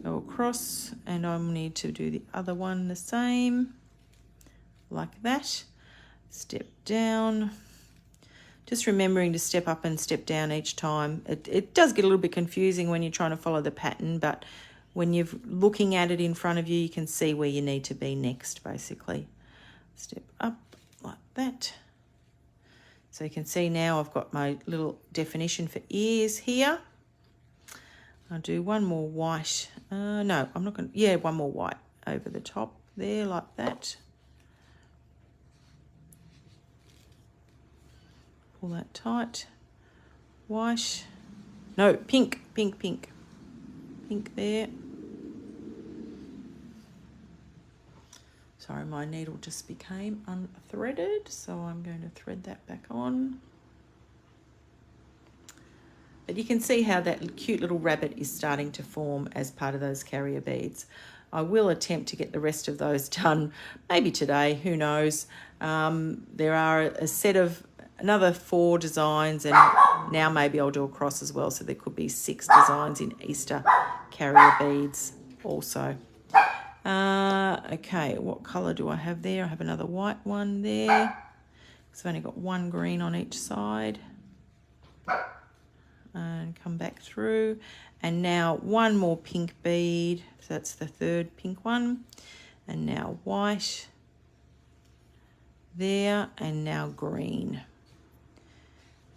go across, and I need to do the other one the same, like that. Step down. Just remembering to step up and step down each time. It does get a little bit confusing when you're trying to follow the pattern, but when you're looking at it in front of you, you can see where you need to be next, basically. Step up like that. So you can see now I've got my little definition for ears here. I'll do one more white. No, I'm not going to. Yeah, one more white over the top there like that. Pull that tight. White. No, pink, pink, pink. Pink there. Sorry, my needle just became unthreaded, so I'm going to thread that back on. But you can see how that cute little rabbit is starting to form as part of those carrier beads. I will attempt to get the rest of those done, maybe today, who knows. There are a set of another 4 designs, and now maybe I'll do a cross as well, so there could be 6 designs in Easter carrier beads also. Okay, what colour do I have there? I have another white one there. So I've only got one green on each side. And come back through. And now one more pink bead. So that's the 3rd pink one. And now white there, and now green.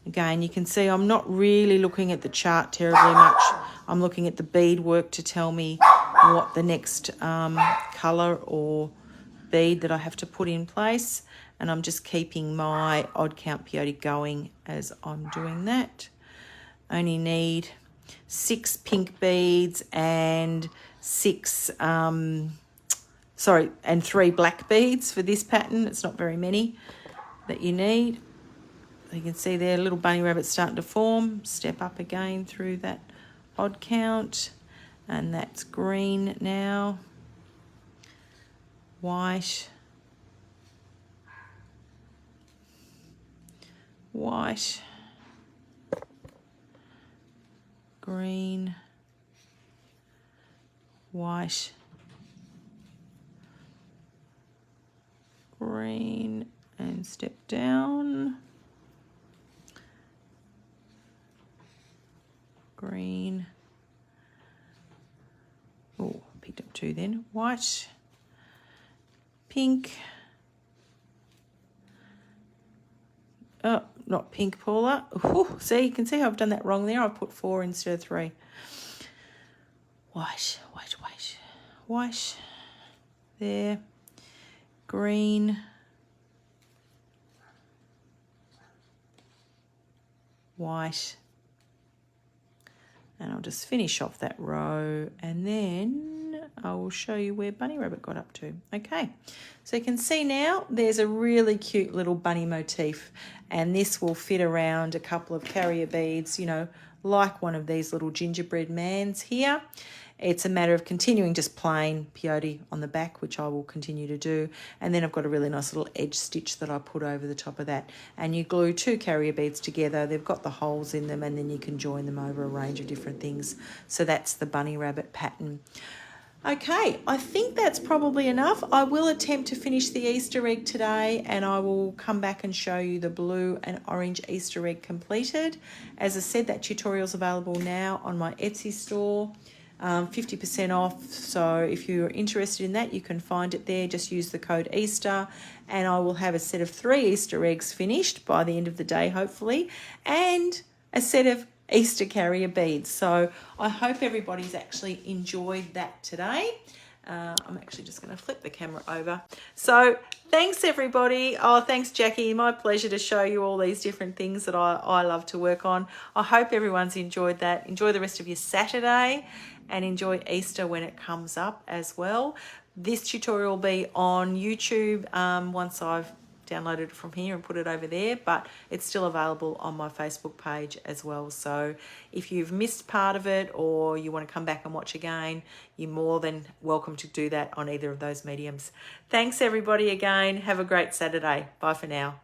Again, you can see I'm not really looking at the chart terribly much. I'm looking at the bead work to tell me what the next colour or bead that I have to put in place. And I'm just keeping my odd count peyote going as I'm doing that. Only need 6 pink beads and 3 black beads for this pattern. It's not very many that you need. You can see there, little bunny rabbit starting to form. Step up again through that odd count, and that's green now, white, white, green, white, green, and step down, green, oh, picked up two then, white, pink, oh, not pink, Paula. Ooh, see, you can see how I've done that wrong there. I've put 4 instead of 3. White, white, white, white, there, green, white, and I'll just finish off that row, and then I will show you where Bunny Rabbit got up to. Okay, so you can see now there's a really cute little bunny motif, and this will fit around a couple of carrier beads, you know, like one of these little gingerbread mans here. It's a matter of continuing just plain peyote on the back, which I will continue to do. And then I've got a really nice little edge stitch that I put over the top of that. And you glue 2 carrier beads together. They've got the holes in them, and then you can join them over a range of different things. So that's the bunny rabbit pattern. Okay, I think that's probably enough. I will attempt to finish the Easter egg today, and I will come back and show you the blue and orange Easter egg completed. As I said, that tutorial is available now on my Etsy store. 50% off, so if you're interested in that, you can find it there. Just use the code Easter, and I will have a set of 3 Easter eggs finished by the end of the day, hopefully, and a set of Easter carrier beads. So I hope everybody's actually enjoyed that today. I'm actually just going to flip the camera over. So thanks everybody. Oh, thanks Jackie. My pleasure to show you all these different things that I love to work on. I hope everyone's enjoyed that. Enjoy the rest of your Saturday, and enjoy Easter when it comes up as well. This tutorial will be on YouTube once I've downloaded it from here and put it over there, but it's still available on my Facebook page as well. So if you've missed part of it, or you want to come back and watch again, you're more than welcome to do that on either of those mediums. Thanks everybody again. Have a great Saturday. Bye for now.